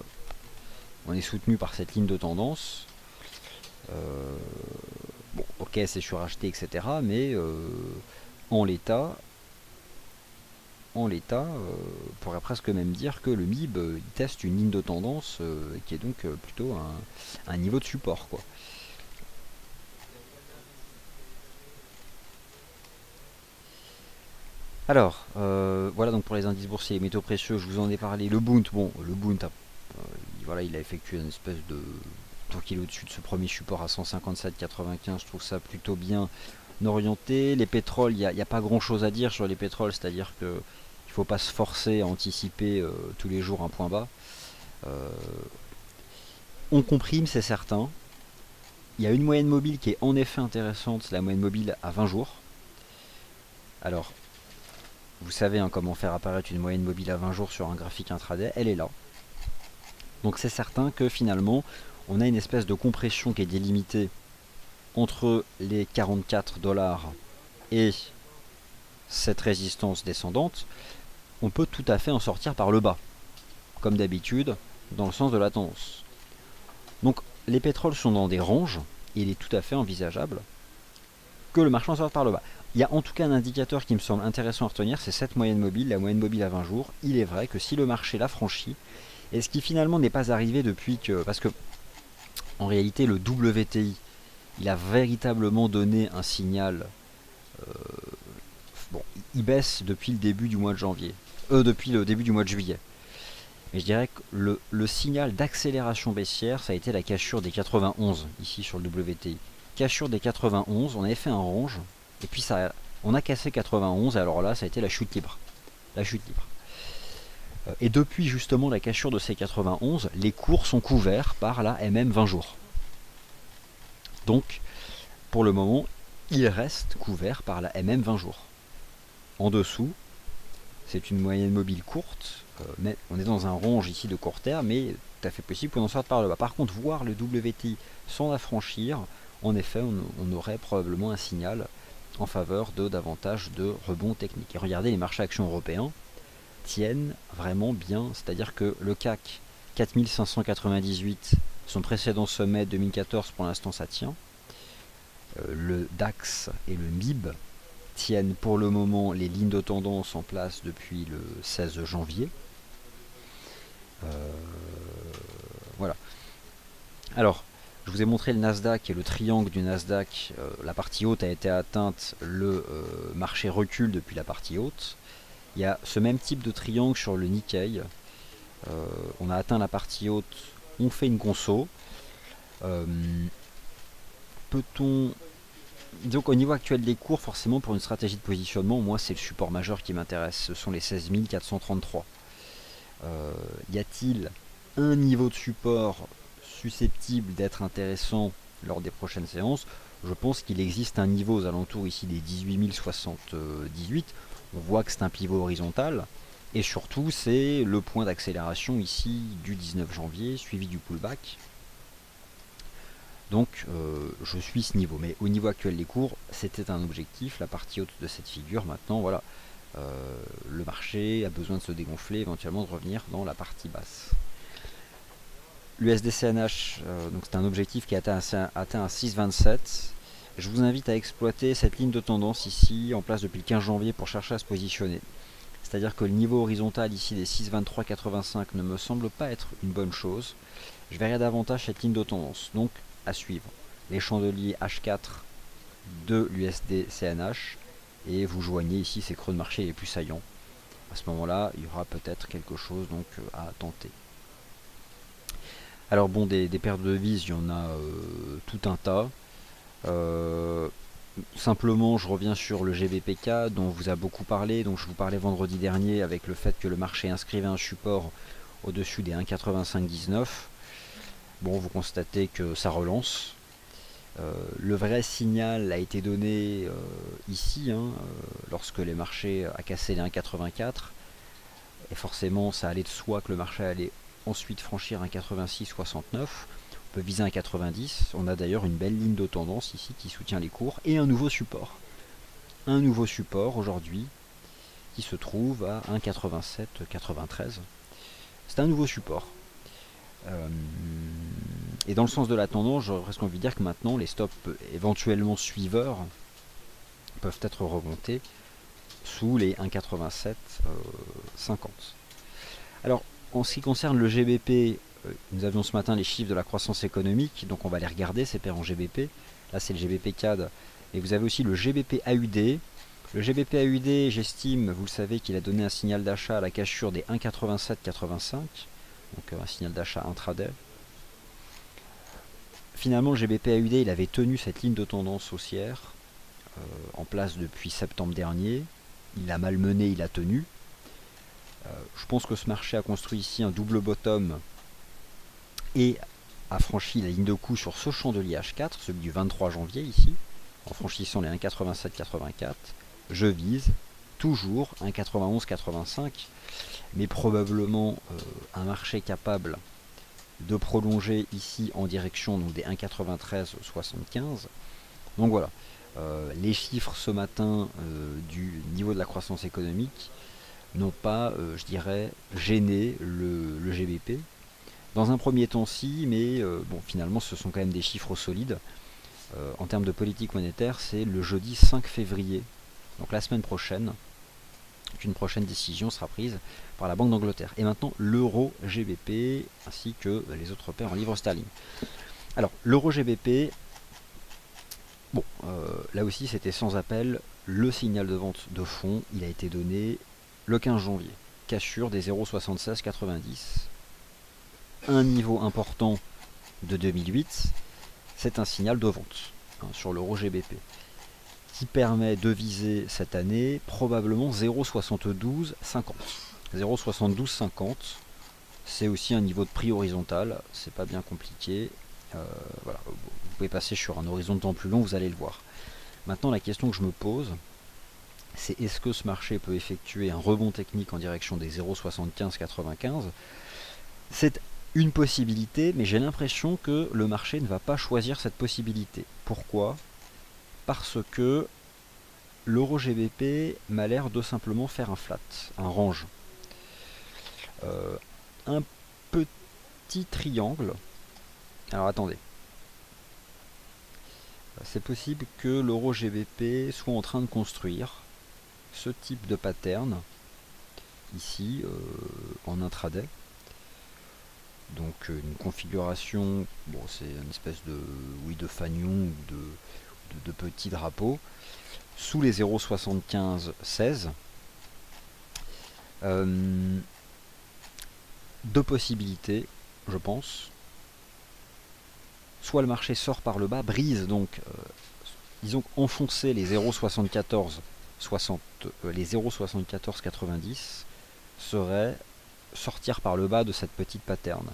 On est soutenu par cette ligne de tendance. Bon, ok, c'est suracheté, etc. Mais en l'état, on pourrait presque même dire que le MIB il teste une ligne de tendance qui est donc plutôt un niveau de support, quoi. Alors, voilà donc pour les indices boursiers, les métaux précieux, je vous en ai parlé. Le Bund, bon, le Bund, voilà, il a effectué une espèce de... Donc il est au-dessus de ce premier support à 157,95, je trouve ça plutôt bien orienté. Les pétroles, il n'y a pas grand-chose à dire sur les pétroles, c'est-à-dire que il faut pas se forcer à anticiper tous les jours un point bas. On comprime, c'est certain. Il y a une moyenne mobile qui est en effet intéressante, c'est la moyenne mobile à 20 jours. Alors, vous savez hein, comment faire apparaître une moyenne mobile à 20 jours sur un graphique intraday, elle est là. Donc c'est certain que finalement, on a une espèce de compression qui est délimitée entre les 44 dollars et cette résistance descendante. On peut tout à fait en sortir par le bas, comme d'habitude, dans le sens de la tendance. Donc les pétroles sont dans des ranges, et il est tout à fait envisageable que le marché en sorte par le bas. Il y a en tout cas un indicateur qui me semble intéressant à retenir, c'est cette moyenne mobile, la moyenne mobile à 20 jours. Il est vrai que si le marché la franchit, et ce qui finalement n'est pas arrivé depuis que... Parce que en réalité le WTI, il a véritablement donné un signal... bon, il baisse depuis le début du mois de janvier. Depuis le début du mois de juillet. Mais je dirais que le signal d'accélération baissière, ça a été la cassure des 91, ici sur le WTI. Cassure des 91, on avait fait un range, et puis on a cassé 91, et alors là, ça a été la chute libre. La chute libre. Et depuis justement la cassure de ces 91, les cours sont couverts par la MM 20 jours. Donc, pour le moment, il reste couvert par la MM 20 jours. En dessous, c'est une moyenne mobile courte, mais on est dans un range ici de court terme, mais tout à fait possible qu'on en sorte par le bas. Par contre, voir le WTI sans la franchir, en effet, on aurait probablement un signal en faveur de davantage de rebonds techniques. Et regardez, les marchés actions européens tiennent vraiment bien, c'est-à-dire que le CAC 4598, son précédent sommet 2014, pour l'instant ça tient. Le DAX et le MIB tiennent pour le moment les lignes de tendance en place depuis le 16 janvier. Voilà. Alors, je vous ai montré le Nasdaq et le triangle du Nasdaq. La partie haute a été atteinte, le marché recule depuis la partie haute. Il y a ce même type de triangle sur le Nikkei. On a atteint la partie haute, on fait une conso. Peut-on... Donc au niveau actuel des cours, forcément pour une stratégie de positionnement, moi c'est le support majeur qui m'intéresse, ce sont les 16 433. Y a-t-il un niveau de support susceptible d'être intéressant lors des prochaines séances? Je pense qu'il existe un niveau aux alentours ici des 18 078. On voit que c'est un pivot horizontal. Et surtout, c'est le point d'accélération ici du 19 janvier, suivi du pullback. Donc, je suis ce niveau. Mais au niveau actuel des cours, c'était un objectif, la partie haute de cette figure. Maintenant, voilà, le marché a besoin de se dégonfler, éventuellement de revenir dans la partie basse. L'USDCNH, donc c'est un objectif qui a atteint à 6,27. Je vous invite à exploiter cette ligne de tendance ici, en place depuis le 15 janvier, pour chercher à se positionner. C'est-à-dire que le niveau horizontal ici des 6,2385 ne me semble pas être une bonne chose. Je verrai davantage cette ligne de tendance. Donc à suivre les chandeliers H4 de l'USD CNH et vous joignez ici ces creux de marché les plus saillants. À ce moment-là, il y aura peut-être quelque chose donc à tenter. Alors bon, des paires de devises, il y en a tout un tas. Simplement, je reviens sur le GBPK dont on vous a beaucoup parlé, dont je vous parlais vendredi dernier avec le fait que le marché inscrivait un support au-dessus des 1,8519. Bon, vous constatez que ça relance. Le vrai signal a été donné ici, lorsque les marchés a cassé les 1,84. Et forcément, ça allait de soi que le marché allait ensuite franchir 1,8669. On peut viser 1,90. On a d'ailleurs une belle ligne de tendance ici qui soutient les cours. Et un nouveau support. Un nouveau support aujourd'hui qui se trouve à 1,8793. C'est un nouveau support. Et dans le sens de la tendance, j'aurais presque envie de dire que maintenant les stops éventuellement suiveurs peuvent être remontés sous les 1,8750. Alors en ce qui concerne le GBP, nous avions ce matin les chiffres de la croissance économique, donc on va les regarder, ces paires en GBP. Là c'est le GBP CAD, et vous avez aussi le GBP AUD. Le GBP AUD, j'estime, vous le savez, qu'il a donné un signal d'achat à la cassure des 1,8785, donc un signal d'achat intraday. Finalement, le GBP AUD, il avait tenu cette ligne de tendance haussière en place depuis septembre dernier. Il a malmené, il a tenu. Je pense que ce marché a construit ici un double bottom et a franchi la ligne de coup sur ce chandelier H4, celui du 23 janvier ici, en franchissant les 1,8784. Je vise toujours 1,9185, mais probablement un marché capable de prolonger ici en direction donc, des 1,9375. Donc voilà, les chiffres ce matin du niveau de la croissance économique n'ont pas, je dirais, gêné le GBP. Dans un premier temps, si, mais bon, finalement, ce sont quand même des chiffres solides. En termes de politique monétaire, c'est le jeudi 5 février, donc la semaine prochaine, qu'une prochaine décision sera prise par la Banque d'Angleterre. Et maintenant, l'euro GBP, ainsi que les autres paires en livres sterling. Alors, l'euro GBP, bon, là aussi, c'était sans appel. Le signal de vente de fond, il a été donné le 15 janvier. Cassure des 0,7690. Un niveau important de 2008, c'est un signal de vente sur l'euro GBP qui permet de viser cette année probablement 0,7250. 0,7250, c'est aussi un niveau de prix horizontal, c'est pas bien compliqué. Voilà, vous pouvez passer sur un horizon de temps plus long, vous allez le voir. Maintenant, la question que je me pose, c'est est-ce que ce marché peut effectuer un rebond technique en direction des 0,7595 ? C'est une possibilité, mais j'ai l'impression que le marché ne va pas choisir cette possibilité. Pourquoi ? Parce que l'euro GBP m'a l'air de simplement faire un flat, un range. Un petit triangle. Alors attendez. C'est possible que l'euro GBP soit en train de construire ce type de pattern ici en intraday. Donc une configuration, bon, c'est une espèce de, oui, de fanion ou de petits drapeaux sous les 0,7516. Deux possibilités, je pense. Soit le marché sort par le bas, brise donc, disons enfoncer les 0,7490 serait sortir par le bas de cette petite pattern.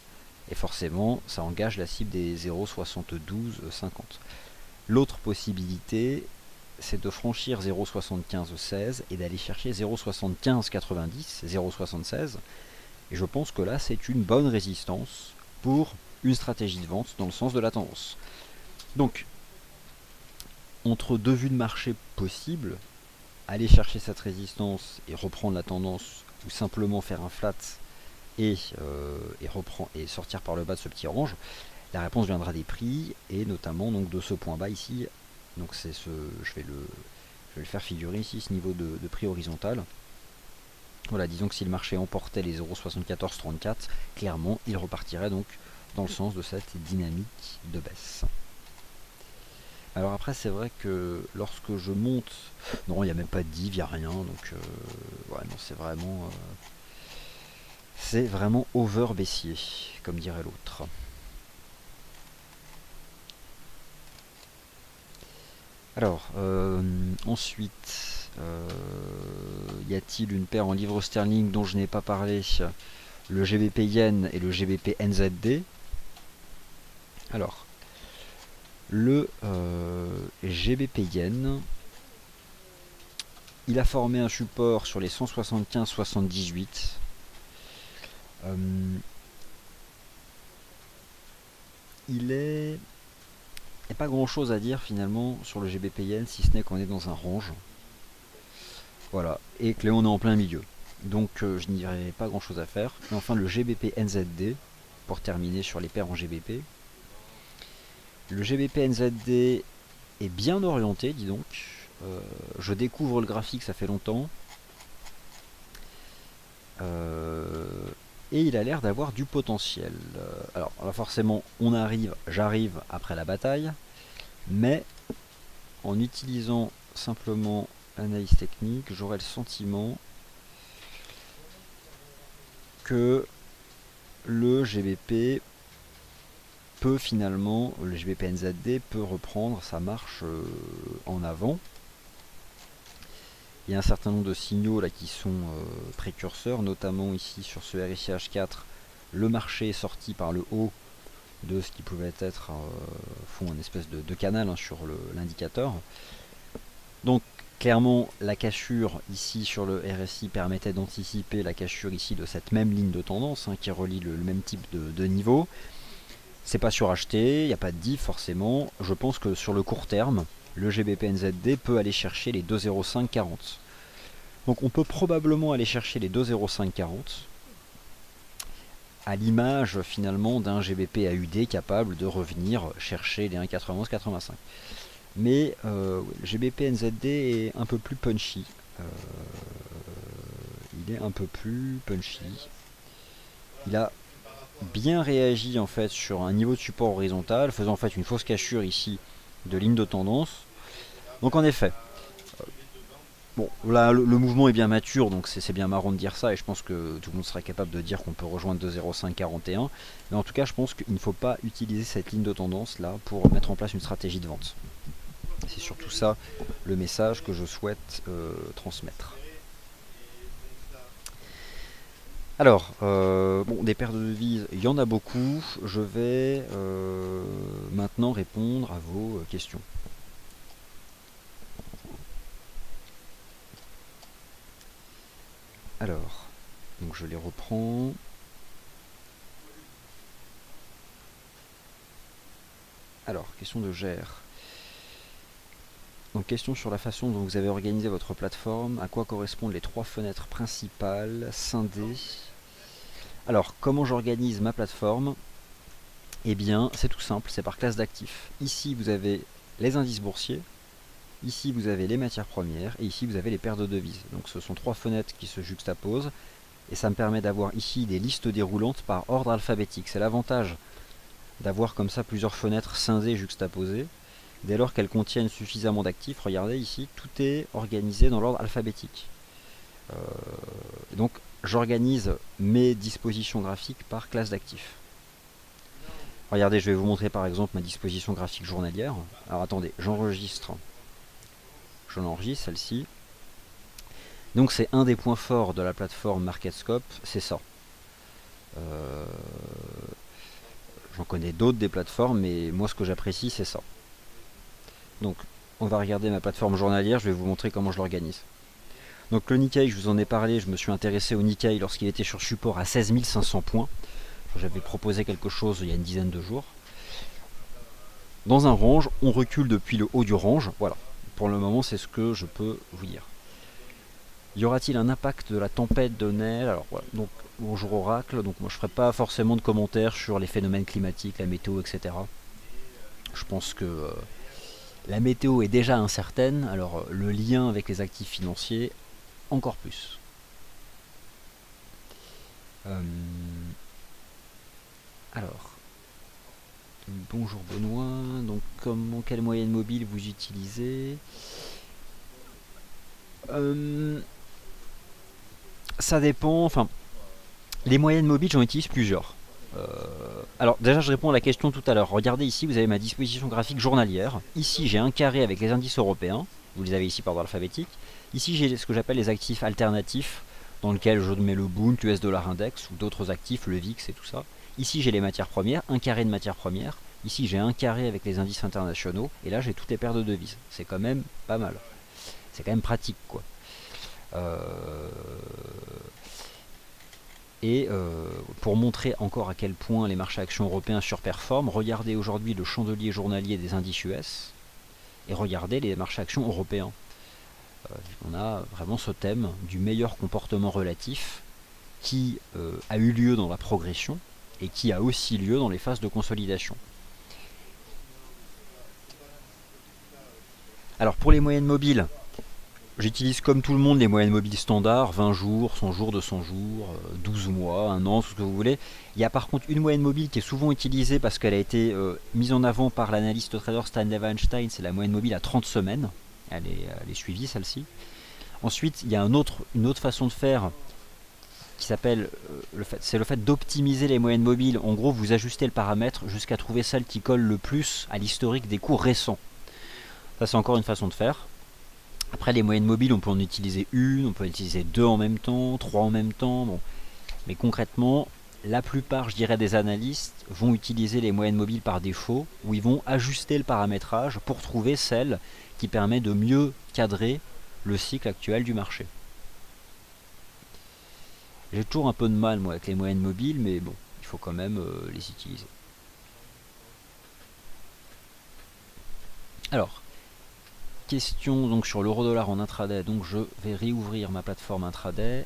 Et forcément, ça engage la cible des 0,7250. L'autre possibilité, c'est de franchir 0,7516 et d'aller chercher 0,7590, 0,76. Et je pense que là, c'est une bonne résistance pour une stratégie de vente dans le sens de la tendance. Donc, entre deux vues de marché possibles, aller chercher cette résistance et reprendre la tendance, ou simplement faire un flat et sortir par le bas de ce petit range, la réponse viendra des prix et notamment donc de ce point bas ici. Donc c'est je vais le faire figurer ici, ce niveau de prix horizontal. Voilà, disons que si le marché emportait les 0,7434, clairement, il repartirait donc dans le sens de cette dynamique de baisse. Alors après, c'est vrai que lorsque je monte, non, il n'y a même pas de div, il n'y a rien, donc ouais, non, c'est vraiment over baissier, comme dirait l'autre. Alors, ensuite, y a-t-il une paire en livres sterling dont je n'ai pas parlé? Le GBP Yen et le GBP NZD. Alors, le GBP Yen, il a formé un support sur les 175,78. Il n'y a pas grand chose à dire finalement sur le GBP Yen, si ce n'est qu'on est dans un range. Voilà, et que là on est en plein milieu. Donc je n'irai pas grand chose à faire. Et enfin le GBP NZD, pour terminer sur les paires en GBP. Le GBP NZD est bien orienté, dis donc. Je découvre le graphique, ça fait longtemps. Et il a l'air d'avoir du potentiel. Alors là forcément j'arrive après la bataille, mais en utilisant simplement l'analyse technique, j'aurais le sentiment que le GBP peut finalement, le GBP NZD peut reprendre sa marche en avant. Il y a un certain nombre de signaux là qui sont précurseurs, notamment ici sur ce RSI H4, le marché est sorti par le haut de ce qui pouvait être font une espèce de canal sur l'indicateur. Donc clairement la cassure ici sur le RSI permettait d'anticiper la cassure ici de cette même ligne de tendance qui relie le même type de niveau. C'est pas suracheté, il n'y a pas de div forcément. Je pense que sur le court terme, le GBP NZD peut aller chercher les 2,0540. Donc on peut probablement aller chercher les 2,0540 à l'image finalement d'un GBP AUD capable de revenir chercher les 1,9185. Mais le GBP NZD est un peu plus punchy. Il est un peu plus punchy. Il a bien réagi en fait sur un niveau de support horizontal, faisant en fait une fausse cassure ici de ligne de tendance. Donc en effet, bon là le mouvement est bien mature, donc c'est bien marrant de dire ça, et je pense que tout le monde sera capable de dire qu'on peut rejoindre 2,0541. Mais en tout cas, je pense qu'il ne faut pas utiliser cette ligne de tendance là pour mettre en place une stratégie de vente. C'est surtout ça le message que je souhaite transmettre. Alors, bon, des paires de devises, il y en a beaucoup. Je vais maintenant répondre à vos questions. Alors, donc je les reprends. Alors, question de GR. Donc, question sur la façon dont vous avez organisé votre plateforme. À quoi correspondent les 3 fenêtres principales scindées? Alors, comment j'organise ma plateforme? Eh bien, c'est tout simple, c'est par classe d'actifs. Ici, vous avez les indices boursiers. Ici, vous avez les matières premières. Et ici, vous avez les paires de devises. Donc, ce sont 3 fenêtres qui se juxtaposent. Et ça me permet d'avoir ici des listes déroulantes par ordre alphabétique. C'est l'avantage d'avoir comme ça plusieurs fenêtres scindées juxtaposées. Dès lors qu'elles contiennent suffisamment d'actifs, regardez ici, tout est organisé dans l'ordre alphabétique. Donc j'organise mes dispositions graphiques par classe d'actifs. Regardez, je vais vous montrer par exemple ma disposition graphique journalière. Alors attendez, j'enregistre. Je l'enregistre, celle-ci. Donc c'est un des points forts de la plateforme MarketScope, c'est ça. J'en connais d'autres des plateformes, mais moi ce que j'apprécie c'est ça. Donc on va regarder ma plateforme journalière, je vais vous montrer comment je l'organise. Donc le Nikkei, je vous en ai parlé, je me suis intéressé au Nikkei lorsqu'il était sur support à 16 500 points. J'avais proposé quelque chose il y a une dizaine de jours. Dans un range, on recule depuis le haut du range. Voilà, pour le moment c'est ce que je peux vous dire. Y aura-t-il un impact de la tempête de neige? Alors voilà, donc bonjour Oracle, donc moi je ferai pas forcément de commentaires sur les phénomènes climatiques, la météo, etc. Je pense que la météo est déjà incertaine, alors le lien avec les actifs financiers, encore plus. Euh, alors, bonjour Benoît. Donc, quelle moyenne mobile vous utilisez? Ça dépend. Enfin, les moyennes mobiles, j'en utilise plusieurs. Euh, alors déjà je réponds à la question tout à l'heure. Regardez ici, vous avez ma disposition graphique journalière. Ici j'ai un carré avec les indices européens. Vous les avez ici par ordre alphabétique. Ici j'ai ce que j'appelle les actifs alternatifs, dans lequel je mets le Bund, l'US Dollar Index ou d'autres actifs, le VIX et tout ça. Ici j'ai les matières premières, un carré de matières premières. Ici j'ai un carré avec les indices internationaux. Et là j'ai toutes les paires de devises. C'est quand même pas mal. C'est quand même pratique quoi. Euh, Et pour montrer encore à quel point les marchés actions européens surperforment, regardez aujourd'hui le chandelier journalier des indices US et regardez les marchés actions européens. On a vraiment ce thème du meilleur comportement relatif qui a eu lieu dans la progression et qui a aussi lieu dans les phases de consolidation. Alors pour les moyennes mobiles, j'utilise comme tout le monde les moyennes mobiles standards, 20 jours, 100 jours, 200 jours, 12 mois, 1 an, tout ce que vous voulez. Il y a par contre une moyenne mobile qui est souvent utilisée parce qu'elle a été mise en avant par l'analyste trader Stan Levenstein, c'est la moyenne mobile à 30 semaines. Elle est suivie celle-ci. Ensuite, il y a une autre façon de faire qui s'appelle c'est le fait d'optimiser les moyennes mobiles. En gros, vous ajustez le paramètre jusqu'à trouver celle qui colle le plus à l'historique des cours récents. Ça, c'est encore une façon de faire. Après, les moyennes mobiles, on peut en utiliser une, on peut en utiliser deux en même temps, trois en même temps. Bon. Mais concrètement, la plupart, je dirais, des analystes vont utiliser les moyennes mobiles par défaut, où ils vont ajuster le paramétrage pour trouver celle qui permet de mieux cadrer le cycle actuel du marché. J'ai toujours un peu de mal, moi, avec les moyennes mobiles, mais bon, il faut quand même les utiliser. Alors, question donc sur l'euro-dollar en intraday, donc je vais réouvrir ma plateforme intraday.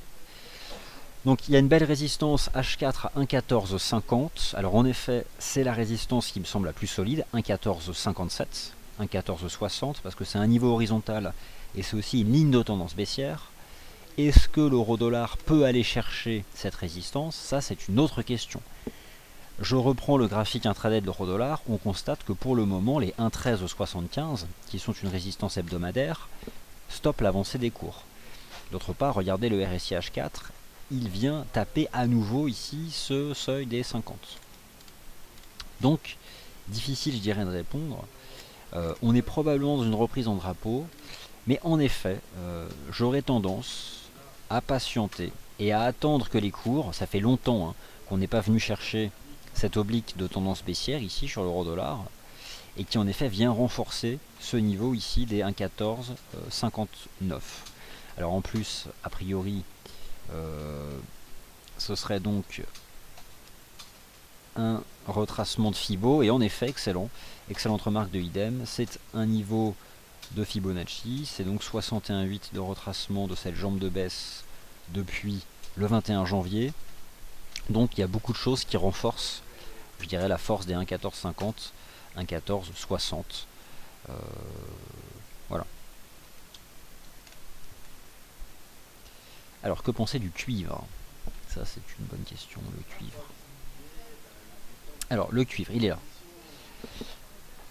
Donc il y a une belle résistance H4 à 1,1450. Alors en effet, c'est la résistance qui me semble la plus solide, 1,1457, 1,1460, parce que c'est un niveau horizontal et c'est aussi une ligne de tendance baissière. Est-ce que l'euro-dollar peut aller chercher cette résistance? Ça, c'est une autre question. Je reprends le graphique intraday de l'euro-dollar, on constate que pour le moment, les 1,1375, qui sont une résistance hebdomadaire, stoppent l'avancée des cours. D'autre part, regardez le RSI H4, il vient taper à nouveau ici ce seuil des 50. Donc, difficile je dirais de répondre. On est probablement dans une reprise en drapeau, mais en effet, j'aurais tendance à patienter et à attendre que les cours, ça fait longtemps qu'on n'est pas venu chercher cette oblique de tendance baissière ici sur l'euro-dollar, et qui en effet vient renforcer ce niveau ici des 1,1459. Alors en plus, a priori, ce serait donc un retracement de Fibo, et en effet, excellente remarque de idem, c'est un niveau de Fibonacci, c'est donc 61,8 de retracement de cette jambe de baisse depuis le 21 janvier. Donc il y a beaucoup de choses qui renforcent, je dirais, la force des 1,1450, 1,1460. Voilà. Alors que penser du cuivre? Ça c'est une bonne question, le cuivre. Alors le cuivre, il est là.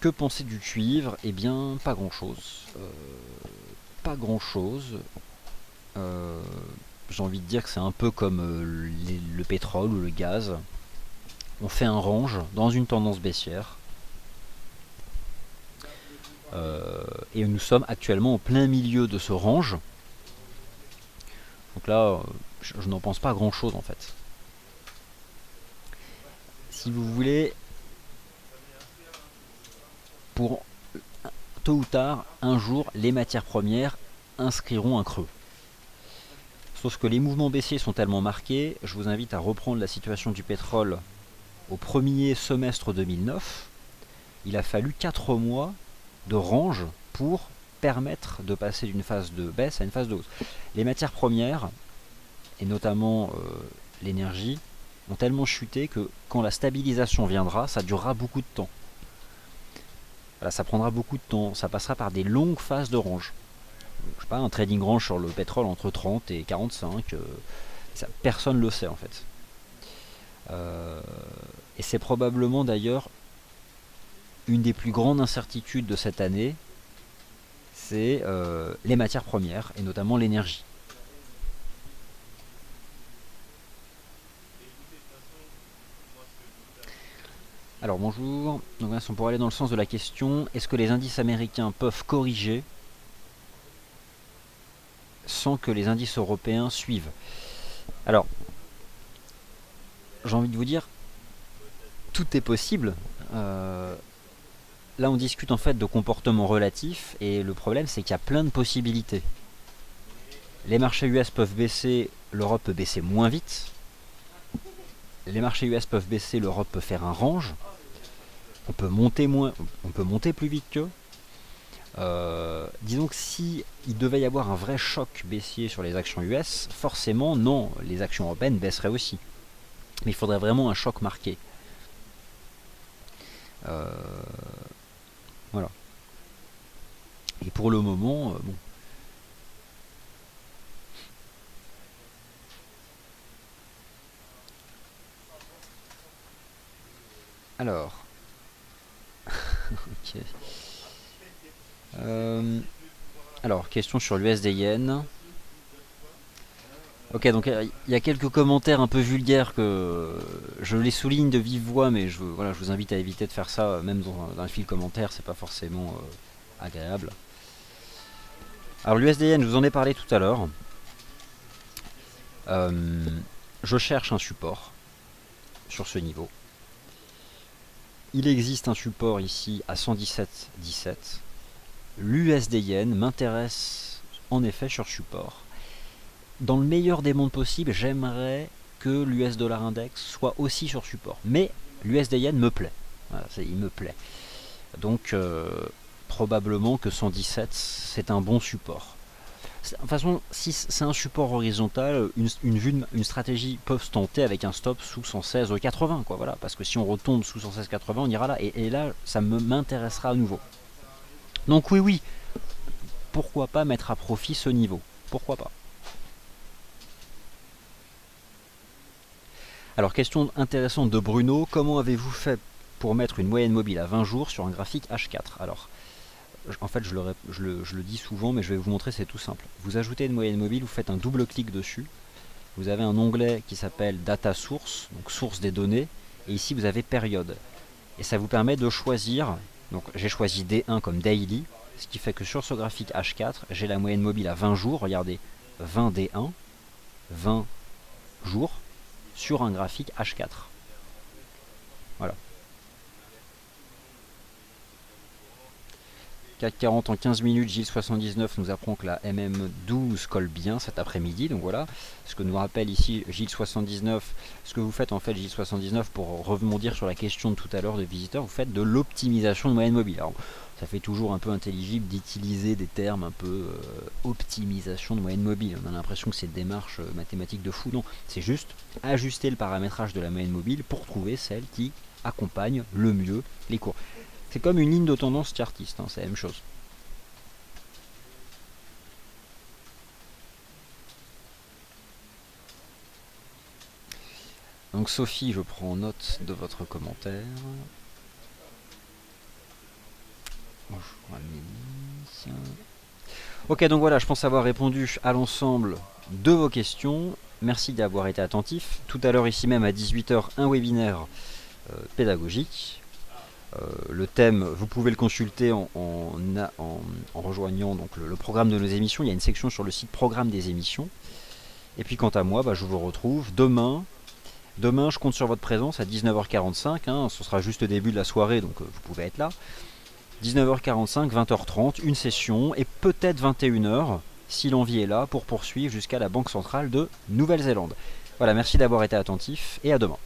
Que penser du cuivre? Eh bien, pas grand chose. Pas grand chose. J'ai envie de dire que c'est un peu comme le pétrole ou le gaz. On fait un range dans une tendance baissière. Et nous sommes actuellement au plein milieu de ce range. Donc là, je n'en pense pas grand chose en fait. Si vous voulez, pour tôt ou tard, un jour, les matières premières inscriront un creux. Sauf que les mouvements baissiers sont tellement marqués, je vous invite à reprendre la situation du pétrole au premier semestre 2009. Il a fallu 4 mois de range pour permettre de passer d'une phase de baisse à une phase de hausse. Les matières premières, et notamment l'énergie, ont tellement chuté que quand la stabilisation viendra, ça durera beaucoup de temps. Voilà, ça prendra beaucoup de temps, ça passera par des longues phases de range. Je sais pas, un trading range sur le pétrole entre 30 et 45, personne ne le sait en fait. Euh, et c'est probablement d'ailleurs une des plus grandes incertitudes de cette année, c'est les matières premières, et notamment l'énergie. Alors bonjour, donc là, pour aller dans le sens de la question, est-ce que les indices américains peuvent corriger sans que les indices européens suivent? Alors, j'ai envie de vous dire, tout est possible. Là on discute en fait de comportement relatif, et le problème c'est qu'il y a plein de possibilités. Les marchés US peuvent baisser, l'Europe peut baisser moins vite. Les marchés US peuvent baisser, l'Europe peut faire un range. On peut monter plus vite qu'eux. Disons que si il devait y avoir un vrai choc baissier sur les actions US, forcément non, les actions européennes baisseraient aussi. Mais il faudrait vraiment un choc marqué. Voilà. Et pour le moment, bon. Alors. Ok. Alors, question sur l'USD Yen. Ok, donc il y a quelques commentaires un peu vulgaires que je les souligne de vive voix, mais je vous invite à éviter de faire ça, même dans un fil commentaire, c'est pas forcément agréable. Alors l'USD Yen, je vous en ai parlé tout à l'heure. Je cherche un support sur ce niveau. Il existe un support ici à 117,17. L'USD Yen m'intéresse en effet sur support. Dans le meilleur des mondes possibles, j'aimerais que l'US Dollar Index soit aussi sur support. Mais l'USD Yen me plaît. Voilà, il me plaît. Donc probablement que 117 c'est un bon support. De toute façon, si c'est un support horizontal, une stratégie peut se tenter avec un stop sous 116,80, quoi, voilà, parce que si on retombe sous 116,80, on ira là, et là, ça m'intéressera à nouveau. Donc oui, pourquoi pas mettre à profit ce niveau? Pourquoi pas? Alors, question intéressante de Bruno, comment avez-vous fait pour mettre une moyenne mobile à 20 jours sur un graphique H4? Alors, en fait, je le dis souvent, mais je vais vous montrer, c'est tout simple. Vous ajoutez une moyenne mobile, vous faites un double clic dessus. Vous avez un onglet qui s'appelle Data Source, donc source des données. Et ici, vous avez période. Et ça vous permet de choisir, donc j'ai choisi D1 comme Daily, ce qui fait que sur ce graphique H4, j'ai la moyenne mobile à 20 jours. Regardez, 20 D1, 20 jours, sur un graphique H4. Voilà. CAC 40 en 15 minutes, Gilles 79 nous apprend que la MM12 colle bien cet après-midi. Donc voilà, ce que nous rappelle ici Gilles 79, ce que vous faites en fait Gilles 79 pour rebondir sur la question de tout à l'heure de visiteurs, vous faites de l'optimisation de moyenne mobile. Alors, ça fait toujours un peu intelligible d'utiliser des termes un peu optimisation de moyenne mobile. On a l'impression que c'est une démarche mathématique de fou. Non, c'est juste ajuster le paramétrage de la moyenne mobile pour trouver celle qui accompagne le mieux les cours. C'est comme une ligne de tendance chartiste, hein, c'est la même chose. Donc Sophie, je prends note de votre commentaire. Bonjour Amélie. Ok, donc voilà, je pense avoir répondu à l'ensemble de vos questions. Merci d'avoir été attentif. Tout à l'heure, ici même à 18h, un webinaire pédagogique. Le thème, vous pouvez le consulter en rejoignant donc le programme de nos émissions. Il y a une section sur le site programme des émissions. Et puis quant à moi, je vous retrouve demain. Demain, je compte sur votre présence à 19h45. Hein, ce sera juste le début de la soirée, donc vous pouvez être là. 19h45, 20h30, une session, et peut-être 21h, si l'envie est là, pour poursuivre jusqu'à la Banque Centrale de Nouvelle-Zélande. Voilà, merci d'avoir été attentif, et à demain.